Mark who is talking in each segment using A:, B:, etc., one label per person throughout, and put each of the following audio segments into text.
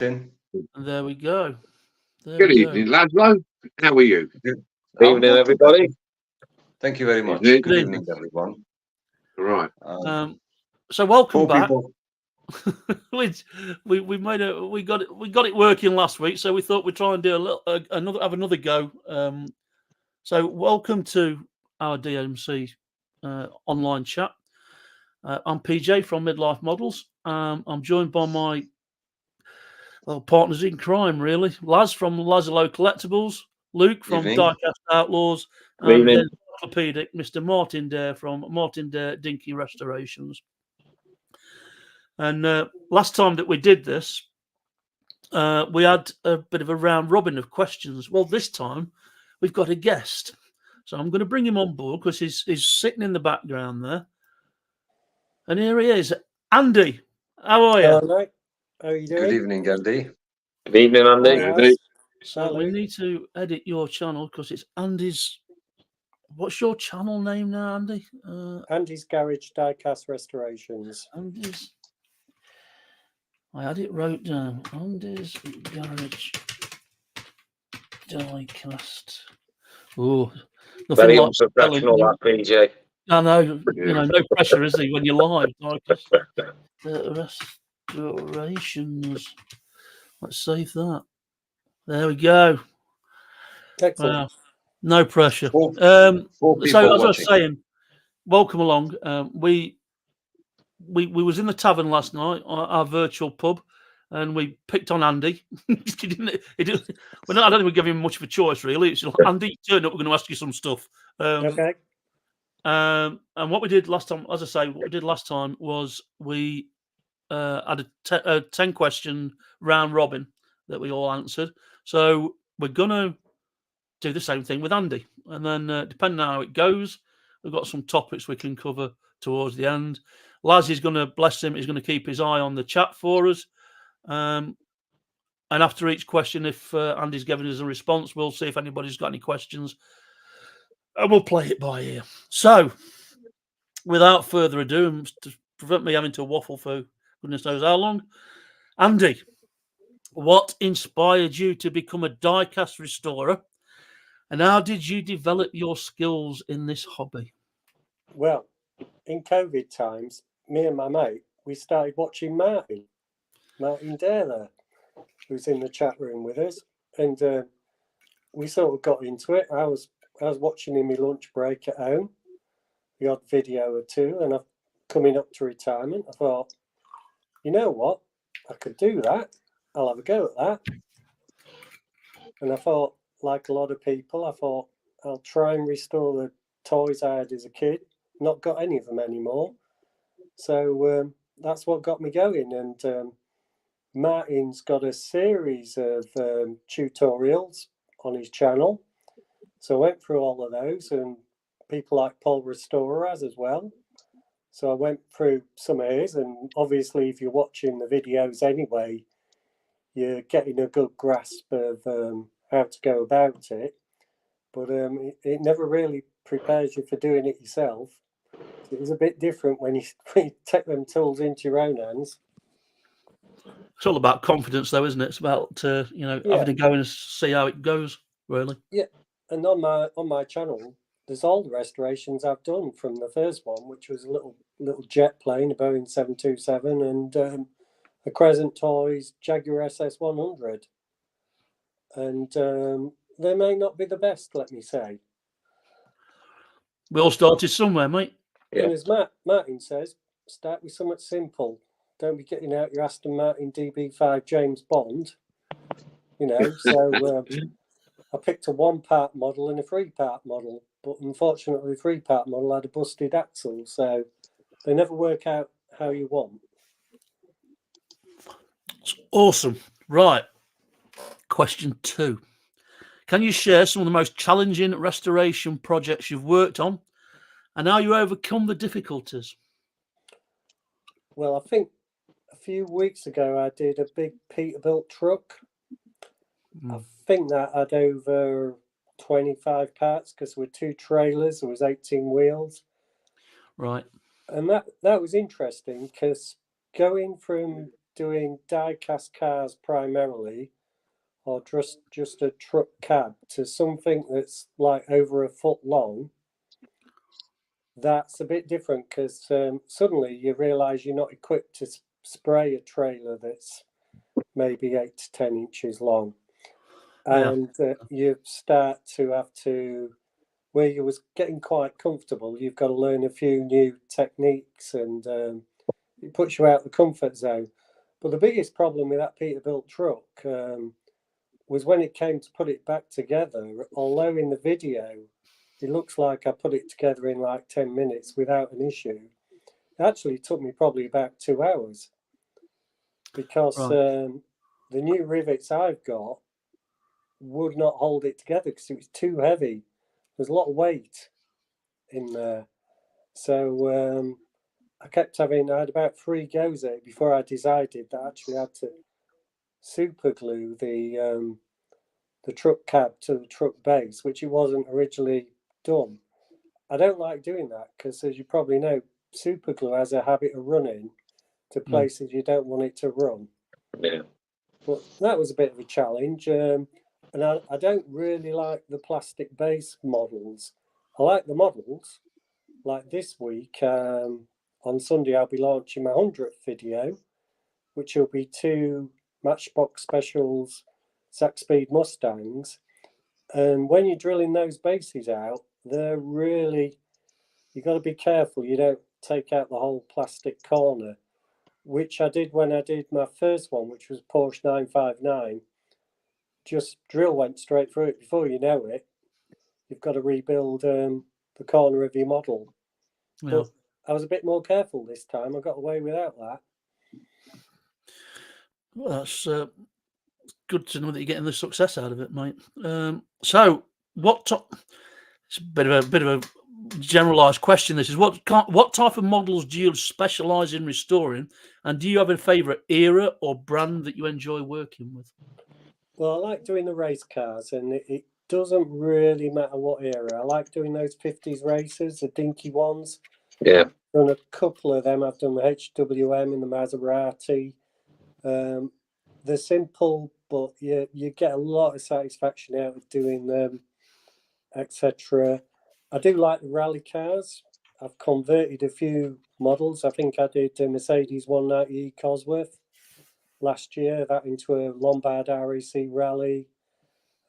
A: In.
B: And there we go.
C: Good evening, Lazi-low. How are you?
A: Good
D: Evening, everybody.
A: Thank you very much.
C: Good
A: Good evening, everyone.
C: All right.
B: So welcome
A: Four
B: back.
A: people.
B: we made we got it working last week, so we thought we'd try and do another go. So welcome to our DMC online chat. I'm PJ from Midlife Models. I'm joined by my partners in crime, really. Laz from Lazi-low Collectibles, Luke from
A: Evening.
B: Diecast Outlaws,
D: Good
B: and
D: evening.
B: then orthopedic Mr. Martin Dare from Martin Dare Dinky Restorations. And last time that we did this, we had a bit of a round robin of questions. Well, this time we've got a guest. So I'm going to bring him on board because he's sitting in the background there. And here he is. Andy, how are you?
E: Hello, mate. How are you doing?
A: Good evening, Andy.
D: Good evening, Andy.
E: Hi, guys.
B: So
E: Hello.
B: we need to edit your channel because it's Andy's. What's your channel name now, Andy?
E: Andy's Garage Diecast Restorations.
B: Andy's. I had it wrote down. Andy's Garage Diecast. Oh, nothing
D: Very
B: like
D: unprofessional, that PJ.
B: I know, you know, no pressure, is he, when you're live? Restorations. Let's save that. There we go.
E: Excellent.
B: No pressure.
A: Four
B: So,
A: people
B: as I was
A: watching.
B: saying, welcome along. We was in the tavern last night, our virtual pub, and we picked on Andy. He didn't. Well, I don't think we gave him much of a choice, really. It's like, Andy, turn up. We're going to ask you some stuff.
E: Okay.
B: And what we did last time, as I say, what we did last time was we had a 10-question round robin that we all answered. So we're gonna do the same thing with Andy, and then depending on how it goes, we've got some topics we can cover towards the end. Lazi's going to, bless him, he's going to keep his eye on the chat for us. And after each question, if Andy's giving us a response, we'll see if anybody's got any questions, and we'll play it by ear. So, without further ado, and to prevent me having to waffle for goodness knows how long, Andy, what inspired you to become a diecast restorer, and how did you develop your skills in this hobby?
E: Well, in COVID times, me and my mate, we started watching Martin Dare there, who's in the chat room with us, and we sort of got into it. I was watching in my lunch break at home, the odd video or two, and I'm coming up to retirement. I thought, you know what, I could do that. I'll have a go at that. And I thought, like a lot of people, I thought I'll try and restore the toys I had as a kid. Not got any of them anymore. So that's what got me going. And Martin's got a series of tutorials on his channel. So I went through all of those, and people like Paul Restorer has as well. So I went through some of his, and obviously if you're watching the videos anyway, you're getting a good grasp of how to go about it. But it never really prepares you for doing it yourself. It was a bit different when you take them tools into your own hands.
B: It's all about confidence, though, isn't it? It's about having to go and see how it goes, really.
E: Yeah, and on my channel, there's all the restorations I've done from the first one, which was a little jet plane, a Boeing 727, and a Crescent Toys Jaguar SS100. And they may not be the best, let me say.
B: We all started somewhere, mate.
D: Yeah.
E: And as Martin says, start with something simple. Don't be getting out your Aston Martin DB5 James Bond. So I picked a 1-part model and a 3-part model. But unfortunately, the 3-part model had a busted axle. So they never work out how you want.
B: It's awesome. Right. Question 2. Can you share some of the most challenging restoration projects you've worked on and how you overcome the difficulties?
E: Well, I think a few weeks ago I did a big Peterbilt truck. I think that had over 25 parts because there were 2 trailers, there was 18 wheels.
B: Right.
E: And that was interesting because going from doing die-cast cars primarily, or just a truck cab to something that's like over a foot long, that's a bit different because suddenly you realise you're not equipped to spray a trailer that's maybe 8 to 10 inches long. And you start to have to, where you was getting quite comfortable, you've got to learn a few new techniques, and it puts you out the comfort zone. But the biggest problem with that Peterbilt truck was when it came to put it back together. Although in the video it looks like I put it together in like 10 minutes without an issue, it actually took me probably about 2 hours, because the new rivets I've got would not hold it together because it was too heavy. There's a lot of weight in there. So I had about 3 goes at it before I decided that I actually had to super glue the truck cab to the truck base, which it wasn't originally done. I don't like doing that because, as you probably know, super glue has a habit of running to places you don't want it to run.
D: Yeah.
E: But that was a bit of a challenge. And I don't really like the plastic base models. I like the models. Like this week, on Sunday, I'll be launching my 100th video, which will be 2 Matchbox Specials Sax Speed Mustangs. And when you're drilling those bases out, they're really, you've got to be careful you don't take out the whole plastic corner, which I did when I did my first one, which was Porsche 959. Just drill went straight through it. Before you know it, you've got to rebuild the corner of your model.
B: Yeah.
E: But I was a bit more careful this time. I got away without that.
B: Well, that's good to know that you're getting the success out of it, mate. So, it's a bit of a generalised question. This is what type of models do you specialise in restoring, and do you have a favourite era or brand that you enjoy working with?
E: Well, I like doing the race cars, and it doesn't really matter what era. I like doing those 50s races, the Dinky ones.
D: Yeah.
E: I've done a couple of them. I've done the HWM and the Maserati. They're simple, but you get a lot of satisfaction out of doing them, etc. I do like the rally cars. I've converted a few models. I think I did the Mercedes 190 Cosworth last year, that into a Lombard RAC Rally.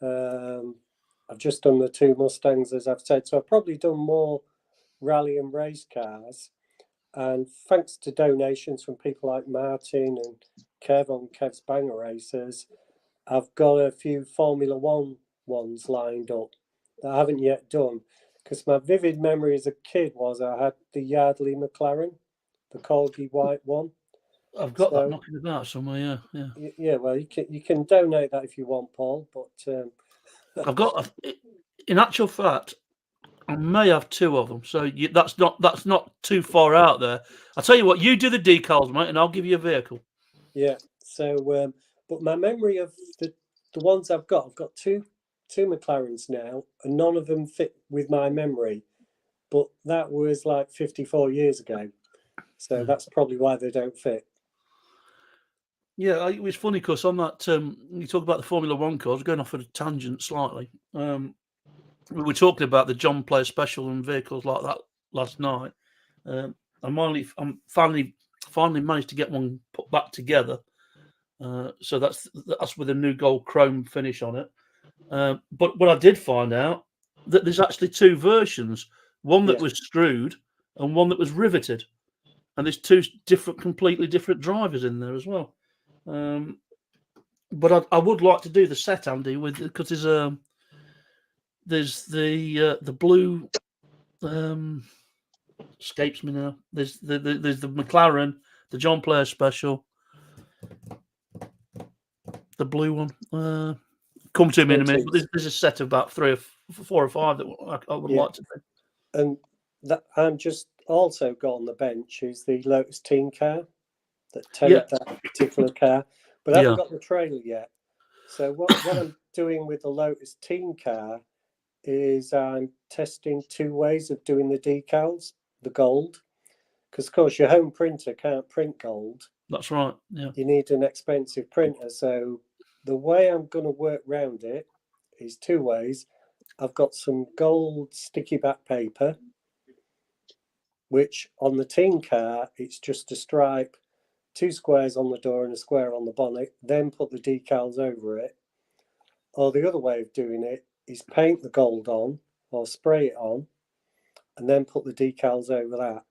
E: I've just done the 2 Mustangs, as I've said. So I've probably done more rally and race cars. And thanks to donations from people like Martin and Kev on Kev's Banger Racers, I've got a few Formula One ones lined up that I haven't yet done. Because my vivid memory as a kid was I had the Yardley McLaren, the corgi white one.
B: I've got that knocking about somewhere.
E: Yeah. Well, you can donate that if you want, Paul. But
B: I've got. In actual fact, I may have 2 of them. So that's not too far out there. I'll tell you what. You do the decals, mate, and I'll give you a vehicle.
E: Yeah. So, but my memory of the ones I've got 2 McLarens now, and none of them fit with my memory. But that was like 54 years ago. So that's probably why they don't fit.
B: Yeah, it was funny because on that, you talk about the Formula One cars, going off at a tangent slightly. We were talking about the John Player Special and vehicles like that last night. I'm finally managed to get one put back together. So that's with a new gold chrome finish on it. But what I did find out that there's actually 2 versions, one that was screwed and one that was riveted, and there's 2 completely different drivers in there as well. But I would like to do the set, Andy, because there's the blue escapes me now. There's the McLaren, the John Player Special, the blue one. Come to me in a minute. But there's a set of about 3 or 4 or 5 that I would like to do.
E: And that I'm just also got on the bench is the Lotus Team car that towed that particular car, but I haven't got the trailer yet. So what I'm doing with the Lotus Team car is I'm testing 2 ways of doing the decals, the gold, because of course your home printer can't print gold.
B: That's right. Yeah.
E: You need an expensive printer. So the way I'm going to work around it is two ways. I've got some gold sticky back paper, which on the tin car, it's just a stripe, 2 squares on the door and a square on the bonnet, then put the decals over it. Or the other way of doing it is paint the gold on or spray it on and then put the decals over that.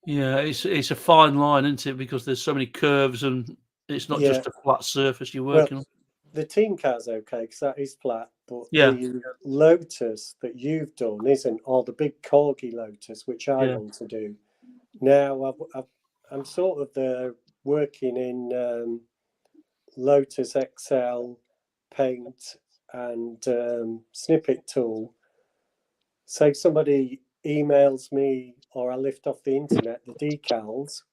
B: Yeah, it's a fine line, isn't it? Because there's so many curves and it's not just a flat surface you're working on.
E: The team car's okay because that is flat, but
B: Yeah.
E: the Lotus that you've done isn't, or the big Corgi Lotus, which I want to do. Now I'm sort of working in Lotus XL paint and snippet tool. Say somebody emails me or I lift off the internet the decals,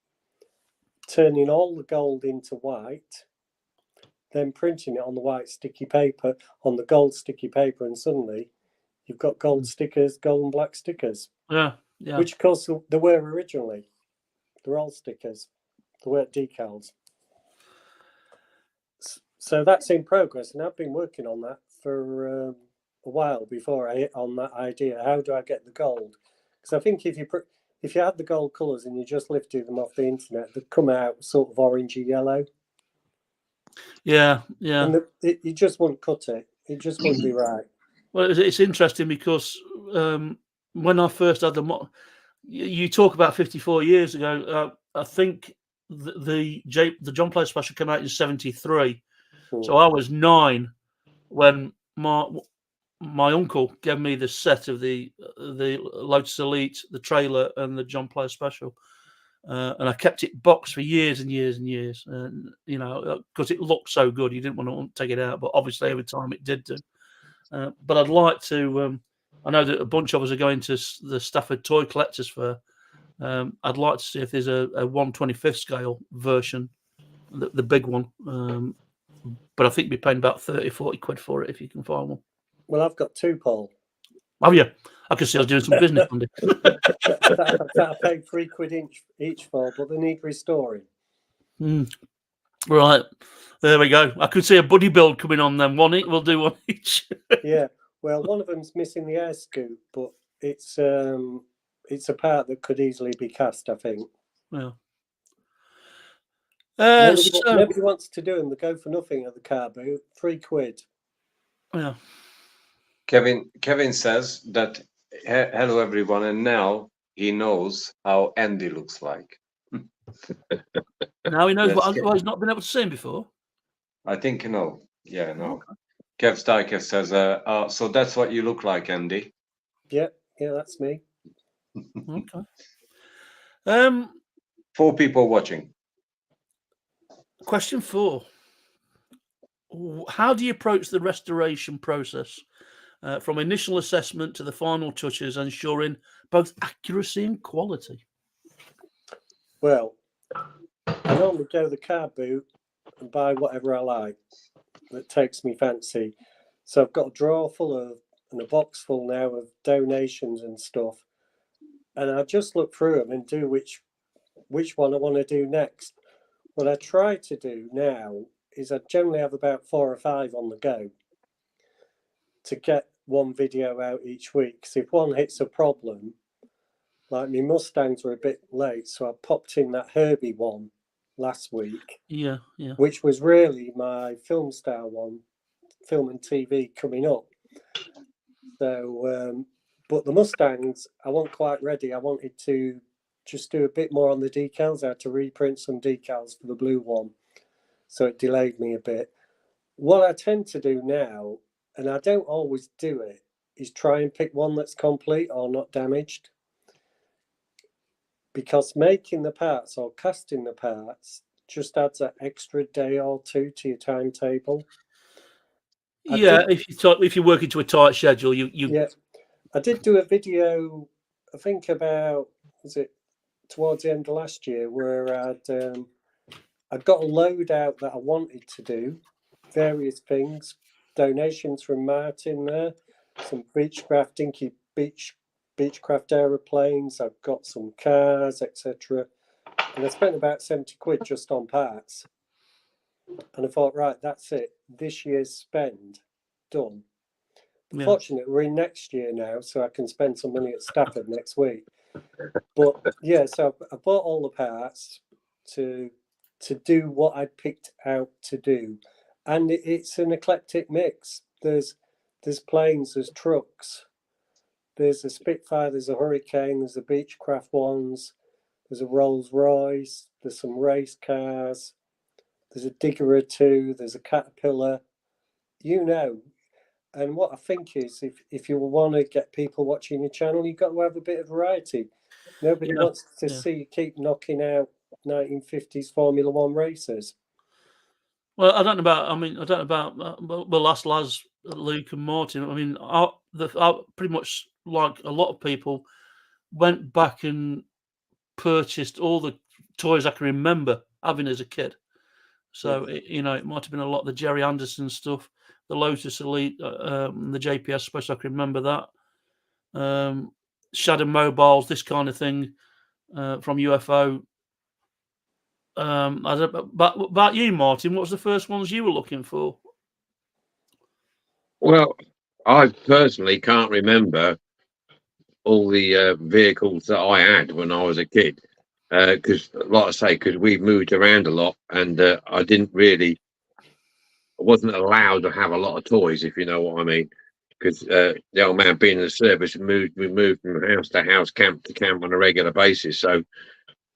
E: turning all the gold into white, then printing it on the white sticky paper, on the gold sticky paper, and suddenly you've got gold stickers, gold and black stickers.
B: Yeah.
E: Which, of course, they were originally. They're all stickers. They weren't decals. So that's in progress, and I've been working on that for a while before I hit on that idea. How do I get the gold? Because I think if you had the gold colours and you just lifted them off the internet, they'd come out sort of orangey yellow.
B: Yeah.
E: And you just wouldn't cut it. It just wouldn't be right.
B: Well, it's interesting because when I first had the you talk about 54 years ago. I think the John Player Special came out in '73, so I was 9 when my uncle gave me the set of the Lotus Elite, the trailer, and the John Player Special. And I kept it boxed for years and years and years, and because it looked so good, you didn't want to take it out. But obviously, every time it did do. But I'd like to. I know that a bunch of us are going to the Stafford Toy Collectors Fair. I'd like to see if there's a 1/25th scale version, the big one. But I think you'd be paying about 30-40 quid for it if you can find one.
E: Well, I've got 2, Paul.
B: Oh yeah, I can see I was doing some business on it.
E: that I paid 3 quid each for, but they need restoring.
B: Right, there we go. I could see a buddy build coming on then. We'll do one each.
E: Yeah, well, one of them's missing the air scoop, but it's a part that could easily be cast, I think.
B: Yeah.
E: Nobody wants to do them. They go for nothing at the car boot. 3 quid.
B: Yeah.
A: Kevin says that hello everyone, and now he knows how Andy looks like.
B: Now he knows what he's not been able to see him before.
A: I think no. Yeah, no. Kev's Diecast says, so that's what you look like, Andy.
E: Yeah, that's me.
B: Okay.
A: 4 people watching.
B: Question 4. How do you approach the restoration process from initial assessment to the final touches, ensuring both accuracy and quality?
E: Well, I normally go to the car boot and buy whatever I like that takes me fancy. So I've got a drawer full of, and a box full now of donations and stuff. And I just look through them and do which one I want to do next. What I try to do now is I generally have about 4 or 5 on the go to get one video out each week. So if one hits a problem, like my Mustangs were a bit late, so I popped in that Herbie one last week.
B: Yeah.
E: Which was really my film style one, film and TV coming up. So, but the Mustangs, I wasn't quite ready. I wanted to just do a bit more on the decals. I had to reprint some decals for the blue one. So it delayed me a bit. What I tend to do now, and I don't always do it, is try and pick one that's complete or not damaged. Because making the parts or casting the parts just adds an extra day or 2 to your timetable.
B: If you work into a tight schedule, you.
E: Yeah, I did do a video, I think about, was it towards the end of last year, where I'd got a load out that I wanted to do, various things, donations from Martin there, some Beechcraft, Dinky Beechcraft aeroplanes, I've got some cars, etc. and I spent about 70 quid just on parts. And I thought, right, that's it. This year's spend done.
B: Yeah.
E: Fortunately, we're in next year now, so I can spend some money at Stafford next week. But yeah, so I bought all the parts to do what I picked out to do, and it's an eclectic mix. There's planes, there's trucks, there's a Spitfire, there's a Hurricane, there's a Beechcraft ones, there's a Rolls Royce, there's some race cars, there's a Digger or two, there's a Caterpillar, you know. And what I think is, if you want to get people watching your channel, you've got to have a bit of variety. Nobody wants to see you keep knocking out 1950s Formula One racers.
B: Well, I don't know about. We'll ask Laz, Luke, and Martin. I mean, I pretty much, like a lot of people, went back and purchased all the toys I can remember having as a kid. So it might have been a lot of the Jerry Anderson stuff, the Lotus Elite, the JPS special. I can remember that. Shadow Mobiles, this kind of thing from UFO. I don't, but about you, Martin, what was the first ones you were looking for?
C: Well, I personally can't remember all the vehicles that I had when I was a kid, because, like I say, because we moved around a lot, and I wasn't allowed to have a lot of toys, if you know what I mean. Because the old man being in the service, we moved from house to house, camp to camp on a regular basis. So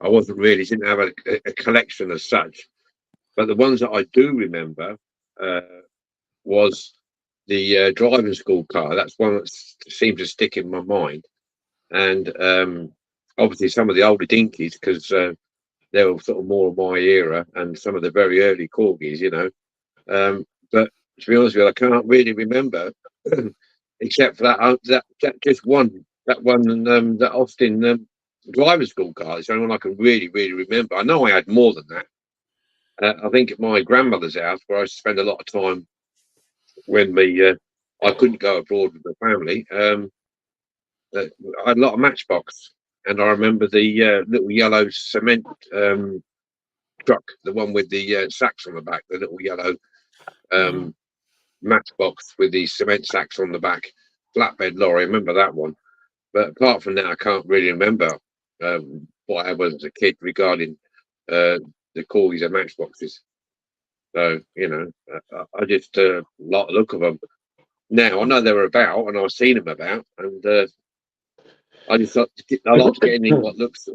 C: I didn't have a collection as such. But the ones that I do remember was the driving school car. That's one that seems to stick in my mind. And obviously some of the older Dinkies, because they were sort of more of my era, and some of the very early Corgis, but to be honest with you, I can't really remember, except for that just one, that Austin driving school car. It's the only one I can really remember. I know I had more than that. I think at my grandmother's house, where I used to spend a lot of time when I couldn't go abroad with the family, I had a lot of Matchbox, and I remember the little yellow cement truck, the one with the sacks on the back, the little yellow Matchbox with the cement sacks on the back, flatbed lorry. I remember that one. But apart from that, I can't really remember what I was as a kid regarding the Corgis and Matchboxes. So, I just like the look of them. Now, I know they were about, and I've seen them about, and I just like getting in what looks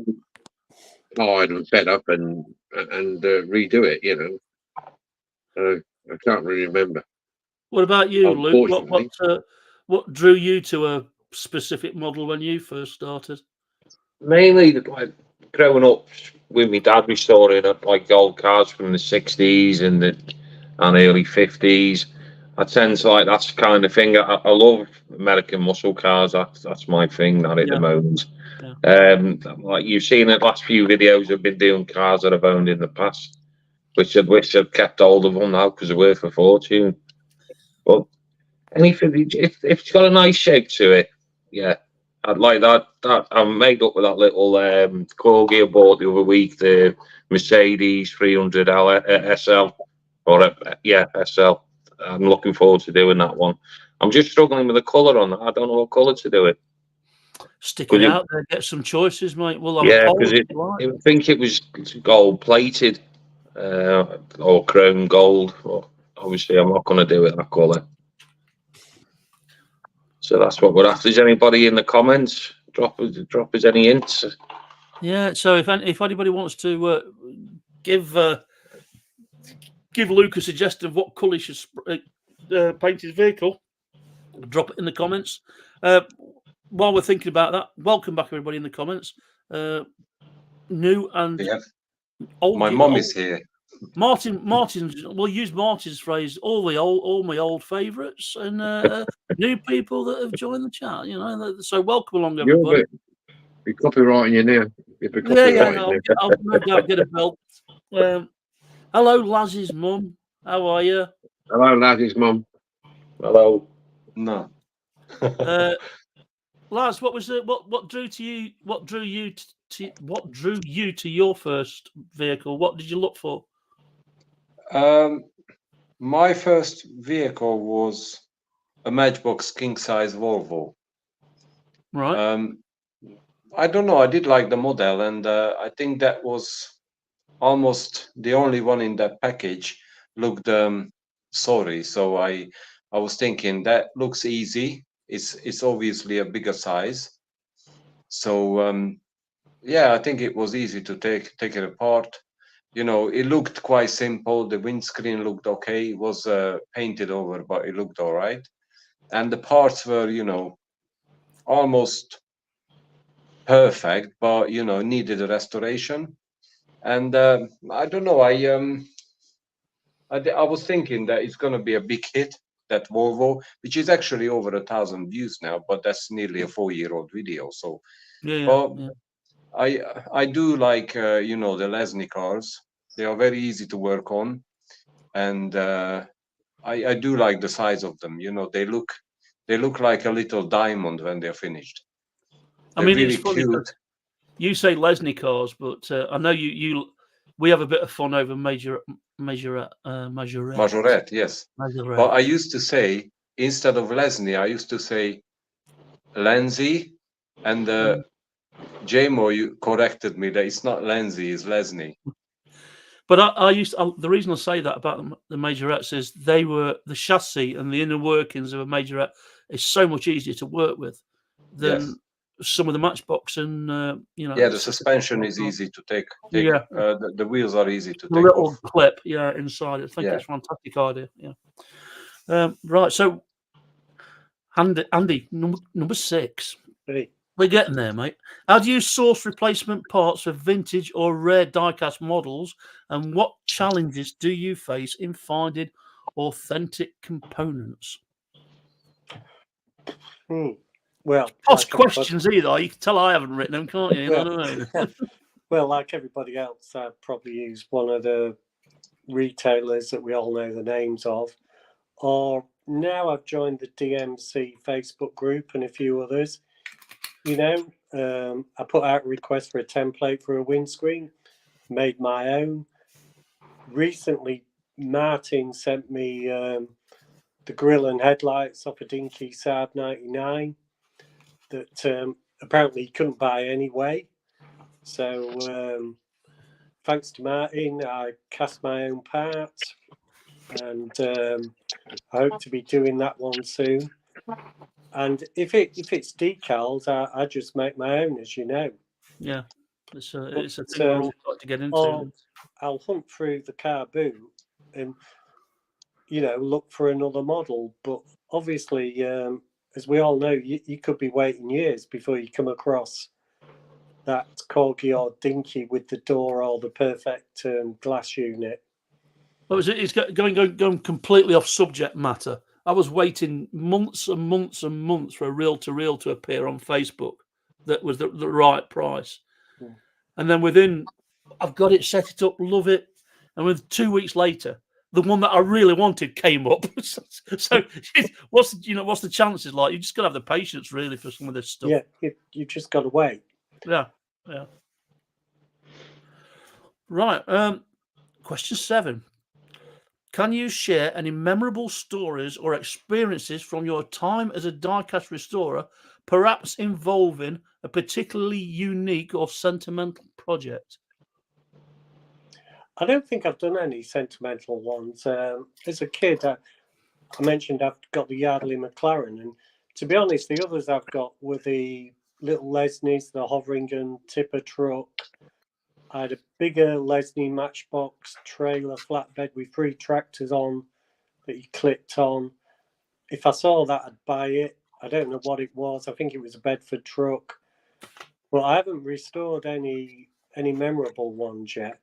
C: tired and fed up and redo it, So I can't really remember.
B: What about you, Luke? What drew you to a specific model when you first started?
D: Mainly, like, growing up with my dad restoring like old cars from the 60s and early 50s. I tend to like that's the kind of thing. I love American muscle cars. That's my thing at the moment. Yeah. Like you've seen the last few videos, I've been doing cars that I've owned in the past, which I wish I'd kept hold of them now because they're worth a fortune. But anything, if it's got a nice shape to it, yeah, I'd like that. I'm made up with that little Corgi I bought the other week, the Mercedes 300L SL, or SL. I'm looking forward to doing that one. I'm just struggling with the colour on that. I don't know what colour to do it.
B: Stick it out there, get some choices, mate. Well,
D: because I think it was gold plated or chrome gold. Well, obviously, I'm not going to do it that colour. So that's what we're after. Is anybody in the comments? Drop us any hints.
B: Yeah. So if anybody wants to give Luke a suggestion of what colour he should paint his vehicle, drop it in the comments. While we're thinking about that, welcome back everybody in the comments. New and old.
A: My mum is here.
B: Martin's. We'll use Martin's phrase. All my old favourites and new people that have joined the chat. So welcome along, everybody.
C: Be copywriting you now.
B: I'll no doubt get a belt. Hello, Laz's mum. How are you?
C: Hello, Laz's mum.
D: Hello.
A: No.
B: Laz, what drew you to your first vehicle? What did you look for?
A: My first vehicle was a Matchbox king size Volvo.
B: Right.
A: I don't know. I did like the model, and I think that was almost the only one in that package. Looked sorry, so I was thinking that looks easy. It's obviously a bigger size, so yeah, I think it was easy to take it apart. You know, it looked quite simple. The windscreen looked okay. It was painted over, but it looked all right. And the parts were, you know, almost perfect, but you know, needed a restoration. And I don't know. I was thinking that it's going to be a big hit, that Volvo, which is actually over 1,000 views now, but that's nearly a 4-year-old video. So, but I do like you know, the Lesney cars. They are very easy to work on, and I do like the size of them. You know, they look like a little diamond when they're finished.
B: I
A: They're
B: mean,
A: really
B: it's funny.
A: cute.
B: You say Lesney cars, but I know we have a bit of fun over Majorette.
A: Majorette, yes.
B: Majorette.
A: But I used to say, instead of Lesney, I used to say Lenzi, and JMO, you corrected me that it's not Lenzi, it's Lesney.
B: But the reason I say that about the Majorettes is the chassis and the inner workings of a Majorette is so much easier to work with than some of the Matchbox, and you know.
A: Yeah, the suspension is easy to take.
B: Yeah,
A: the wheels are easy to
B: the
A: take
B: little
A: off.
B: clip, inside. I think it's a fantastic idea. Yeah. Right. So, Andy, number 6.
E: Hey.
B: We're getting there, mate. How do you source replacement parts for vintage or rare diecast models, and what challenges do you face in finding authentic components?
E: Well,
B: Ask questions either. You can tell I haven't written them, can't you?
E: Well,
B: I don't know.
E: well, like everybody else, I'd probably use one of the retailers that we all know the names of, or now I've joined the DMC Facebook group and a few others. You know, I put out a request for a template for a windscreen, made my own. Recently, Martin sent me the grill and headlights off a Dinky Saab 99 that apparently he couldn't buy anyway. So thanks to Martin, I cast my own parts, and I hope to be doing that one soon. And if it's decals, I just make my own, as you know.
B: Yeah, it's a thing we're all trying to get into.
E: I'll hunt through the car boot and, you know, look for another model. But obviously, as we all know, you could be waiting years before you come across that Corgi or Dinky with the door or the perfect glass unit.
B: Well, it's going completely off subject matter. I was waiting months and months and months for a reel to appear on Facebook that was the right price. And then I've got it, set it up, love it. And with 2 weeks later, the one that I really wanted came up. So what's the chances like? You just got to have the patience really for some of this stuff.
E: Yeah, you just got to wait.
B: Yeah. Right. Question 7. Can you share any memorable stories or experiences from your time as a diecast restorer, perhaps involving a particularly unique or sentimental project?
E: I don't think I've done any sentimental ones. As a kid, I mentioned I've got the Yardley McLaren, and to be honest, the others I've got were the little Lesneys, the hovering and tipper truck. I had a bigger Lesney Matchbox trailer flatbed with 3 tractors on that you clicked on. If I saw that, I'd buy it. I don't know what it was. I think it was a Bedford truck. Well, I haven't restored any memorable ones yet.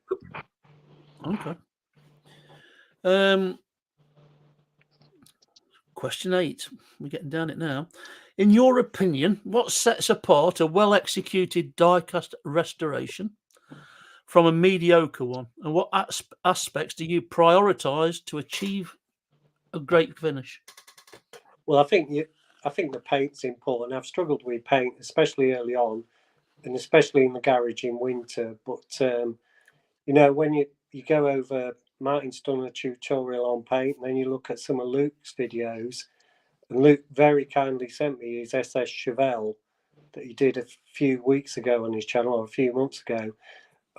B: Okay. Question 8. We're getting down it now. In your opinion, what sets apart a well-executed diecast restoration from a mediocre one, and what aspects do you prioritize to achieve a great finish?
E: Well, I think I think the paint's important. I've struggled with paint, especially early on, and especially in the garage in winter. But you know, when you go over, Martin's done a tutorial on paint, and then you look at some of Luke's videos, and Luke very kindly sent me his SS Chevelle that he did a few weeks ago on his channel, or a few months ago.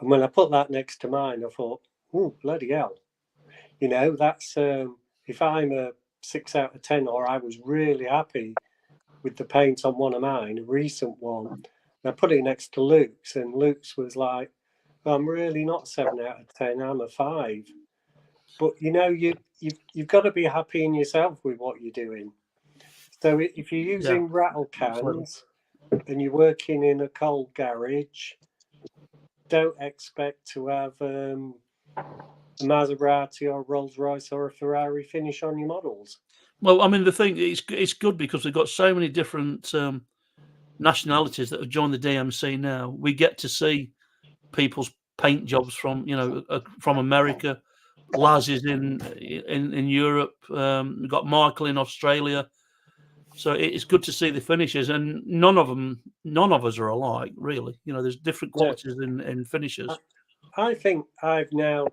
E: And when I put that next to mine, I thought, oh, bloody hell. You know, that's if I'm a 6 out of 10, or I was really happy with the paint on one of mine, a recent one, and I put it next to Luke's, and Luke's was like, well, I'm really not 7 out of 10, I'm a 5. But you know, you've got to be happy in yourself with what you're doing. So if you're using rattle cans and you're working in a cold garage, don't expect to have a Maserati or a Rolls Royce or a Ferrari finish on your models.
B: Well, I mean, the thing it's good because we've got so many different nationalities that have joined the DMC now. We get to see people's paint jobs from from America. Laz is in Europe. We've got Michael in Australia. So it's good to see the finishes, and none of us are alike, really. You know, there's different qualities in finishes.
E: I think I've now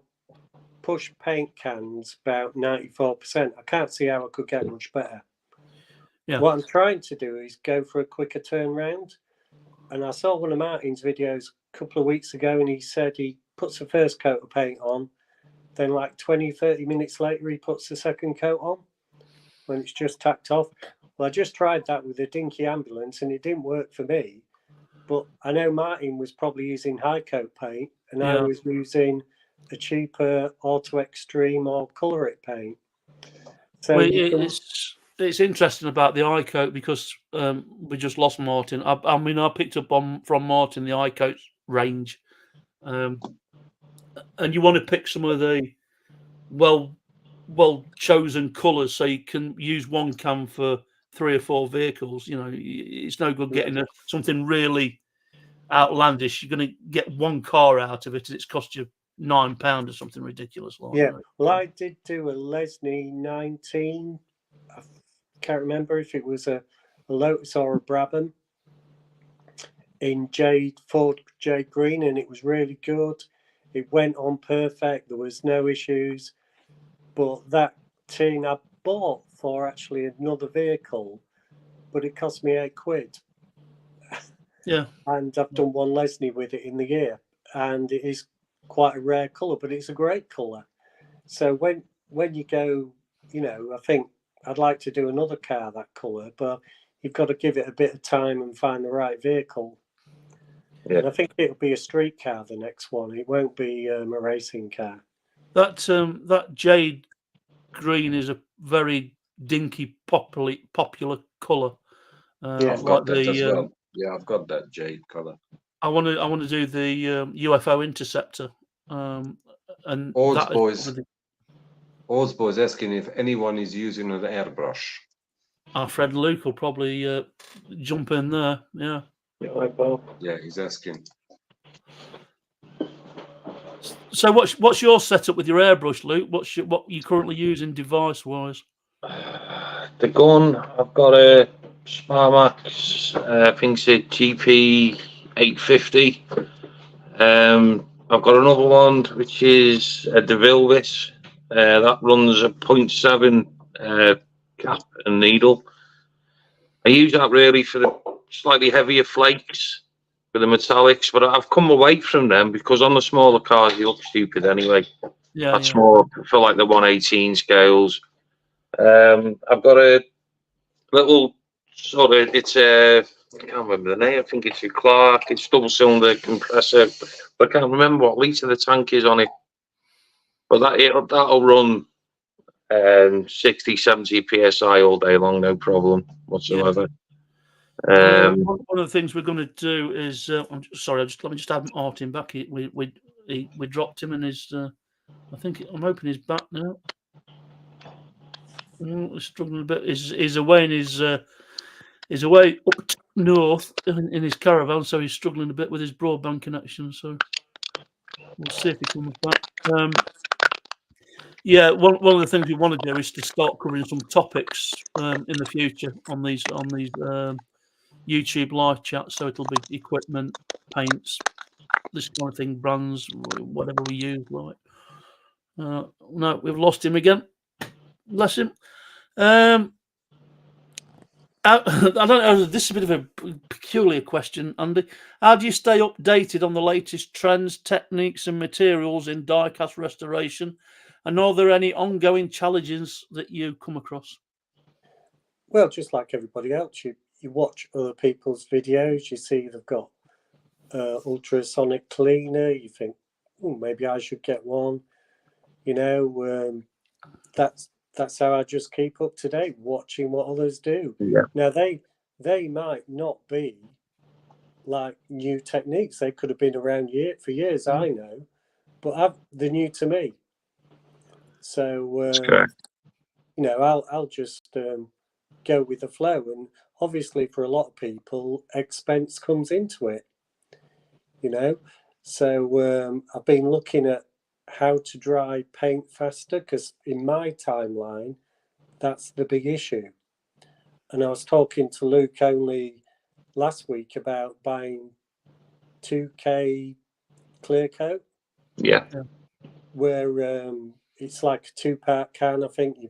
E: pushed paint cans about 94%. I can't see how I could get much better.
B: Yeah.
E: What I'm trying to do is go for a quicker turnaround. And I saw one of Martin's videos a couple of weeks ago, and he said he puts the first coat of paint on, then like 20, 30 minutes later, he puts the second coat on when it's just tacked off. Well, I just tried that with the Dinky ambulance, and it didn't work for me. But I know Martin was probably using high coat paint, and I was using a cheaper Auto Extreme or Colour It paint. So
B: well, it's interesting about the eye coat because we just lost Martin. I mean, I picked up from Martin the eye coat range, and you want to pick some of the well chosen colours so you can use one can for 3 or 4 vehicles. You know, it's no good getting something really outlandish. You're going to get one car out of it, and it's cost you £9 or something ridiculous. Like that.
E: Well, I did do a Lesney 19. I can't remember if it was a Lotus or a Brabham in Ford Jade Green, and it was really good. It went on perfect. There was no issues. But that tin I bought for actually another vehicle, but it cost me £8.
B: Yeah.
E: And I've done one Lesney with it in the year, and it is quite a rare colour, but it's a great colour. So when you go, you know, I think I'd like to do another car that colour, but you've got to give it a bit of time and find the right vehicle. Yeah. And I think it'll be a street car, the next one. It won't be a racing car.
B: That jade green is a very Dinky popular colour.
A: I've got that as well. Yeah, I've got that jade colour.
B: I want to do the UFO Interceptor. And
A: Oz boys asking if anyone is using an airbrush.
B: Our friend Luke will probably jump in there. Yeah.
A: Yeah, he's asking.
B: So what's your setup with your airbrush, Luke? What you currently using device wise?
D: The gun, I've got a Sparmax, I think it's a GP 850. I've got another one which is a DeVilvis. That runs a 0.7 cap and needle. I use that really for the slightly heavier flakes, for the metallics, but I've come away from them because on the smaller cars you look stupid anyway.
B: Yeah,
D: that's more for like the 118 scales. I've got a little sort of, it's a, I can't remember the name, I think it's a Clark, it's double cylinder compressor, but I can't remember what litre the tank is on it. But that'll run 60, 70 psi all day long, no problem whatsoever.
B: Yeah. One of the things we're going to do is, I'm sorry, let me just add Martin back. We dropped him, and I think I'm hoping he's back now. He's struggling a bit. He's away in he's away up north in his caravan, so he's struggling a bit with his broadband connection. So we'll see if he comes back. Yeah, one of the things we want to do is to start covering some topics in the future on these YouTube live chats. So it'll be equipment, paints, this kind of thing, brands, whatever we use. Right? No, we've lost him again. Bless him. I don't know. This is a bit of a peculiar question, Andy. How do you stay updated on the latest trends, techniques, and materials in diecast restoration? And are there any ongoing challenges that you come across?
E: Well, just like everybody else, you watch other people's videos. You see they've got ultrasonic cleaner. You think, maybe I should get one. You know, that's how I just keep up to date, watching what others do.
D: Yeah.
E: Now they might not be like new techniques. They could have been around for years, I know, but they're new to me. So you know, I'll just go with the flow. And obviously, for a lot of people, expense comes into it. You know, so I've been looking at how to dry paint faster, because in my timeline, that's the big issue. And I was talking to Luke only last week about buying 2K clear coat.
D: Yeah.
E: Where it's like a 2-part can. I think you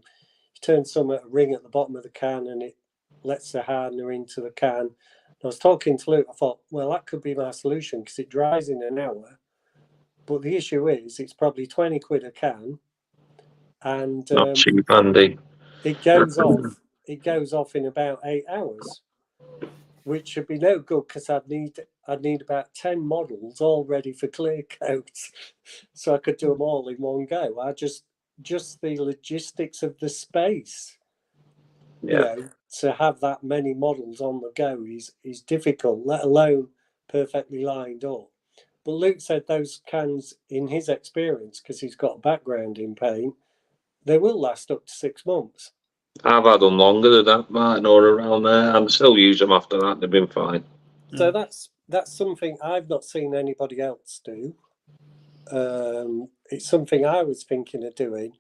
E: turn a ring at the bottom of the can and it lets the hardener into the can. And I was talking to Luke, I thought, well, that could be my solution because it dries in an hour. But the issue is it's probably 20 quid a can. And
D: Not cheap, Andy.
E: it goes off in about 8 hours, which should be no good because I'd need about 10 models all ready for clear coats, so I could do them all in one go. I just the logistics of the space, you know, to have that many models on the go is difficult, let alone perfectly lined up. But Luke said those cans, in his experience, because he's got a background in paint, they will last up to 6 months.
D: I've had them longer than that, Martin, or around there. I'm still use them after that. They've been fine.
E: So that's something I've not seen anybody else do. It's something I was thinking of doing,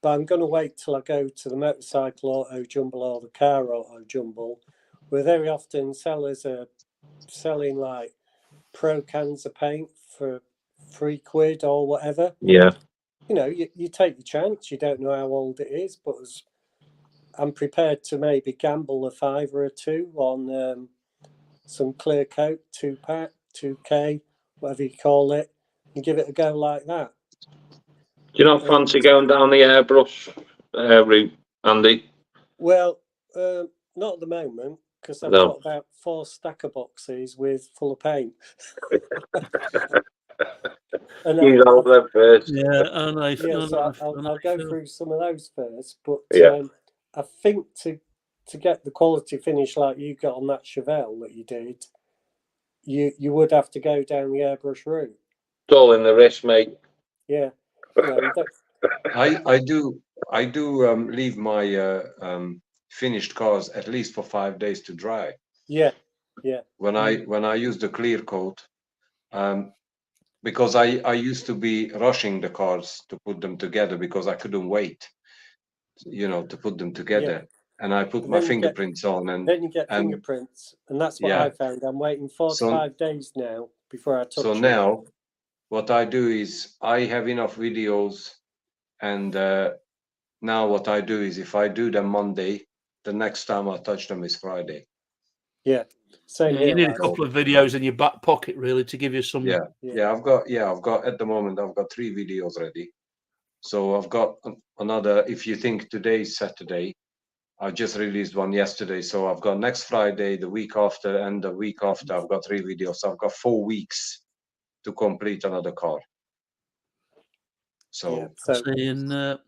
E: but I'm going to wait till I go to the motorcycle auto jumble or the car auto jumble, where very often sellers are selling like pro cans of paint for £3 or whatever.
D: Yeah.
E: You know, you take your chance. You don't know how old it is, but I'm prepared to maybe gamble a £5 or £2 on some clear coat, 2-pack, 2K, whatever you call it, and give it a go like that.
D: Do you not fancy going down the airbrush route, Andy?
E: Well, not at the moment, because I've got about 4 stacker boxes full of paint. And
D: you know them first.
B: Yeah, and
E: I'll go through some of those first. But I think to get the quality finish like you got on that Chevelle that you did, you would have to go down the airbrush route.
D: It's all in the wrist, mate.
E: Yeah.
A: I do leave my finished cars at least for 5 days to dry.
E: Yeah.
A: When I use the clear coat, because I used to be rushing the cars to put them together because I couldn't wait, you know, to put them together. And I put my fingerprints on, and
E: then you get fingerprints, and that's what I found. I'm waiting 4 to 5 days now before I touch.
A: So now, what I do is I have enough videos, and now what I do is if I do them Monday, the next time I touch them is Friday.
E: Yeah, same
B: you need a couple of videos in your back pocket really to give you some.
A: I've got at the moment I've got 3 videos ready. So I've got another. If you think today's Saturday, I just released one yesterday. So I've got next Friday, the week after, and the week after. I've got 3 videos. So I've got 4 weeks to complete another car. So
B: seeing got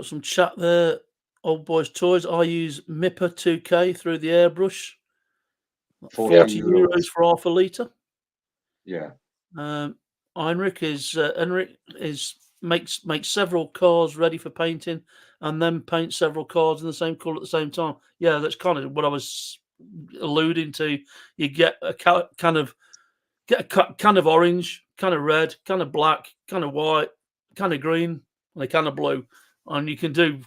B: some chat there. Old Boys Toys. I use MIPA 2K through the airbrush. 40 euros for half a litre.
A: Yeah.
B: Heinrich makes several cars ready for painting, and then paint several cars in the same colour at the same time. Yeah, that's kind of what I was alluding to. You get a can of orange, kind of red, kind of black, kind of white, kind of green, They kind of blue, and you can do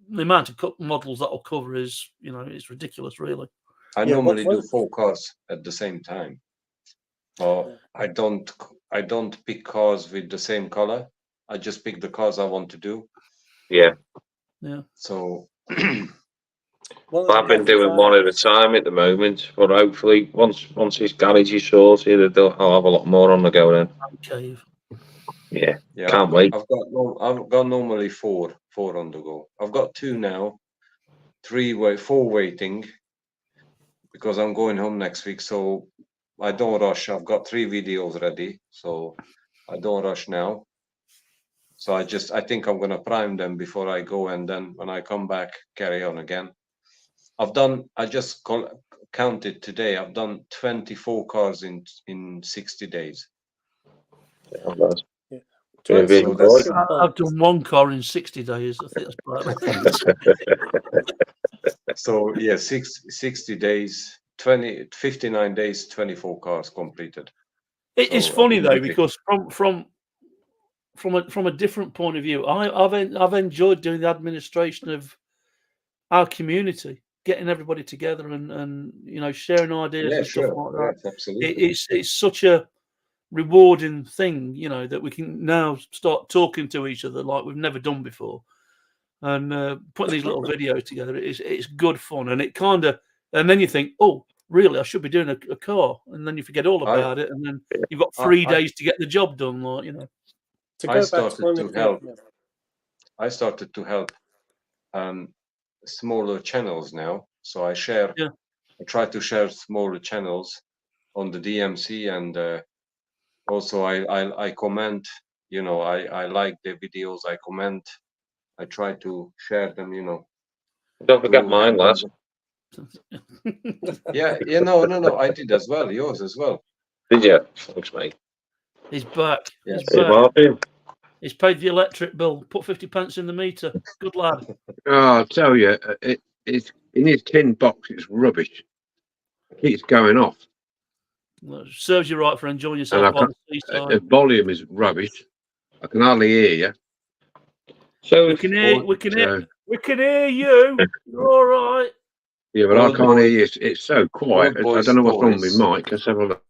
B: the amount of models that will cover is, you know, it's ridiculous, really.
A: I
E: Yeah,
A: normally
E: what-
A: do 4 cars at the same time. I don't pick cars with the same color. I just pick the cars I want to do.
D: Yeah.
B: Yeah.
A: So
E: One of the
D: I've been
E: questions
D: doing
E: I
D: one
E: had-
D: at a time at the moment, but hopefully once his garage is sorted, I'll have a lot more on the go then.
B: Cave.
D: Yeah,
A: yeah,
D: can't wait.
A: I've got normally four on the go. I've got 2 now, 4 waiting because I'm going home next week. So I don't rush. I've got 3 videos ready, so I don't rush now. So I think I'm gonna prime them before I go, and then when I come back, carry on again. I just counted today. I've done 24 cars in 60 days.
D: Yeah, that's-
E: Yeah.
D: To
E: To
D: a
E: answer
D: big
E: your
A: So that's-
E: question,
B: I've done 1 car in 60 days. I think that's right.
A: So yeah, 60 days, 59 days, 24 cars completed.
B: It's
A: So,
B: funny though,
A: absolutely.
B: because from a different point of view, I've enjoyed doing the administration of our community, getting everybody together and you know, sharing ideas
A: Yeah,
B: and stuff
A: sure.
B: like that.
A: Yes, absolutely.
B: It's such a rewarding thing, you know, that we can now start talking to each other like we've never done before, and putting these little videos together. It's good fun, and it kind of, and then you think, oh, really, I should be doing a car, and then you forget all about it, and then you've got 3 days to get the job done, like, you know.
E: to
A: I
E: go back
A: started
E: to one
A: to
E: of the
A: help. I started to help smaller channels now. So I try to share smaller channels on the DMC, and also I comment. You know, I like the videos. I comment. I try to share them. You know.
D: Don't forget
A: to
D: mine, lads.
A: Yeah, no. I did as well. Yours as well.
D: Did you? Thanks, mate.
B: He's back.
A: Yes.
B: He's
D: Hey,
B: back.
D: Martin.
B: He's paid the electric bill. Put 50 pence in the meter. Good lad.
C: Oh, I'll tell you, it's in his tin box. It's rubbish. It keeps going off,
B: Well, serves you right for enjoying
C: and I
B: yourself by
C: can't.
B: the
C: The
B: seaside.
C: volume is rubbish. I can hardly hear you.
D: So
B: We can hear. We can hear.
C: So,
B: We can hear you. You're all right.
C: yeah, but
A: Old
C: I can't
A: boy-
C: hear you. It's so quiet.
A: Old
C: I
A: boys
C: don't know what's wrong with
A: toys.
C: my mic. Let's have a look.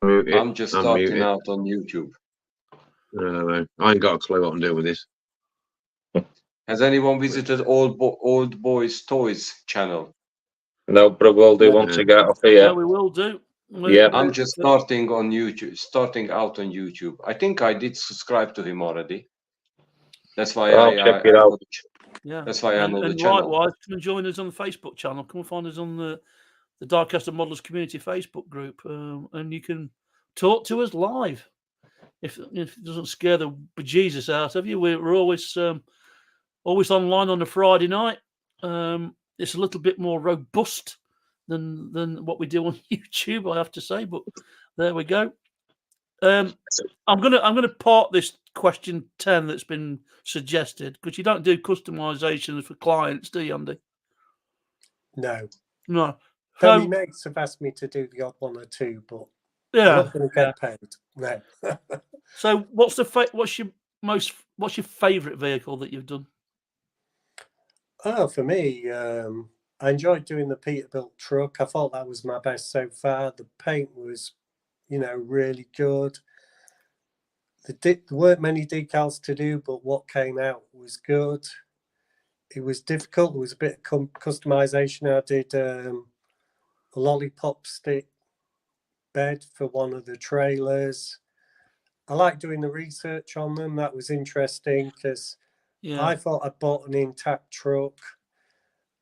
C: Mute it,
A: I'm just starting
C: unmute it.
A: out on YouTube.
C: I don't know. I ain't got a clue what I'm doing with this.
A: Has anyone visited Old Boys Toys channel?
D: no, but we'll do once I get off
B: Yeah,
D: here.
B: we will do.
D: Yeah.
A: I'm just starting on YouTube, starting out on YouTube. I think I did subscribe to him already. That's why
D: I'll check it out.
B: Yeah.
A: That's why I know the
B: and
A: channel.
B: likewise, come and join us on the Facebook channel. Come and find us on the Diecast Models Community Facebook group, and you can talk to us live. If it doesn't scare the bejesus out of you, we're always online on a Friday night. It's a little bit more robust than what we do on YouTube, I have to say. But there we go. I'm gonna part this question 10 that's been suggested, because you don't do customizations for clients, do you, Andy?
E: No.
B: No.
E: Though
B: So,
E: my mates have asked me to do the odd one or two, but I'm
B: yeah.
E: not going to get paid. No.
B: So what's your favourite vehicle that you've done?
E: Oh, for me, I enjoyed doing the Peterbilt truck. I thought that was my best so far. The paint was, really good. There weren't many decals to do, but what came out was good. It was difficult. There was a bit of customization. I did a lollipop stick bed for one of the trailers. I like doing the research on them. That was interesting because I thought I bought an intact truck.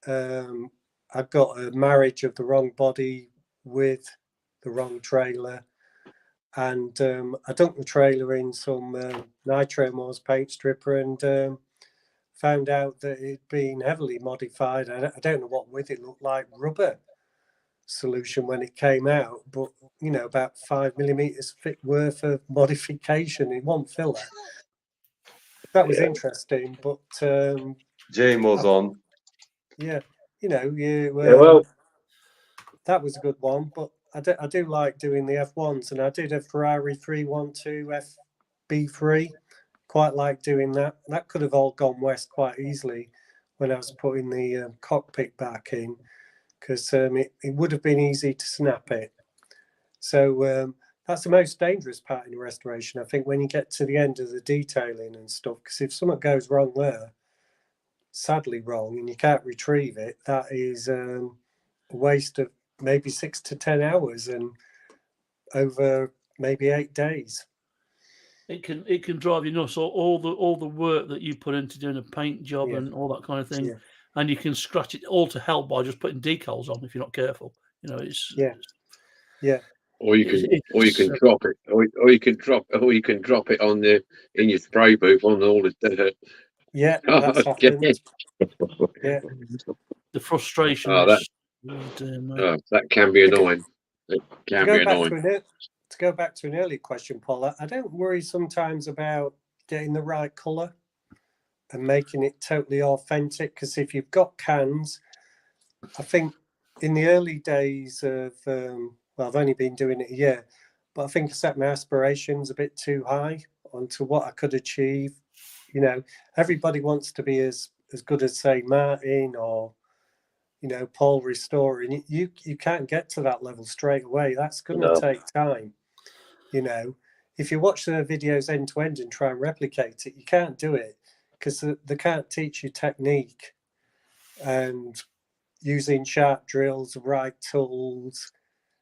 E: I got a marriage of the wrong body with the wrong trailer, and I dumped the trailer in some Nitro Moors paint stripper and found out that it'd been heavily modified. I don't know what with it looked like, rubber solution when it came out, but about 5 millimeters thick worth of modification in one filler. That was interesting, but
A: JMO's on.
E: yeah,
D: well,
E: that was a good one. But I do like doing the F1s, and I did a Ferrari 312 FB3 quite like doing that. That could have all gone west quite easily when I was putting the cockpit back in, because it would have been easy to snap it. So that's the most dangerous part in restoration, I think, when you get to the end of the detailing and stuff, because if something goes wrong there, sadly wrong, and you can't retrieve it, that is a waste of maybe 6 to 10 hours and over maybe 8 days.
B: It can drive you nuts. All the work that you put into doing a paint job and all that kind of thing, and you can scratch it all to hell by just putting decals on if you're not careful. You know, it's
C: Or you can drop it, or you can drop it on in your spray booth on all the dirt.
E: Yeah, that's happened. Yeah,
B: the frustration.
C: That can be annoying. It can be annoying.
E: To go back to an earlier question, Paul, I don't worry sometimes about getting the right colour and making it totally authentic, because if you've got cans, I think in the early days of, well, I've only been doing it a year, but I think I set my aspirations a bit too high onto what I could achieve. You know, everybody wants to be as good as, say, Martin or, you know, Paul restoring. You can't get to that level straight away. That's going to take time. You know, if you watch the videos end to end and try and replicate it, you can't do it, because they can't teach you technique and using sharp drills, the right tools,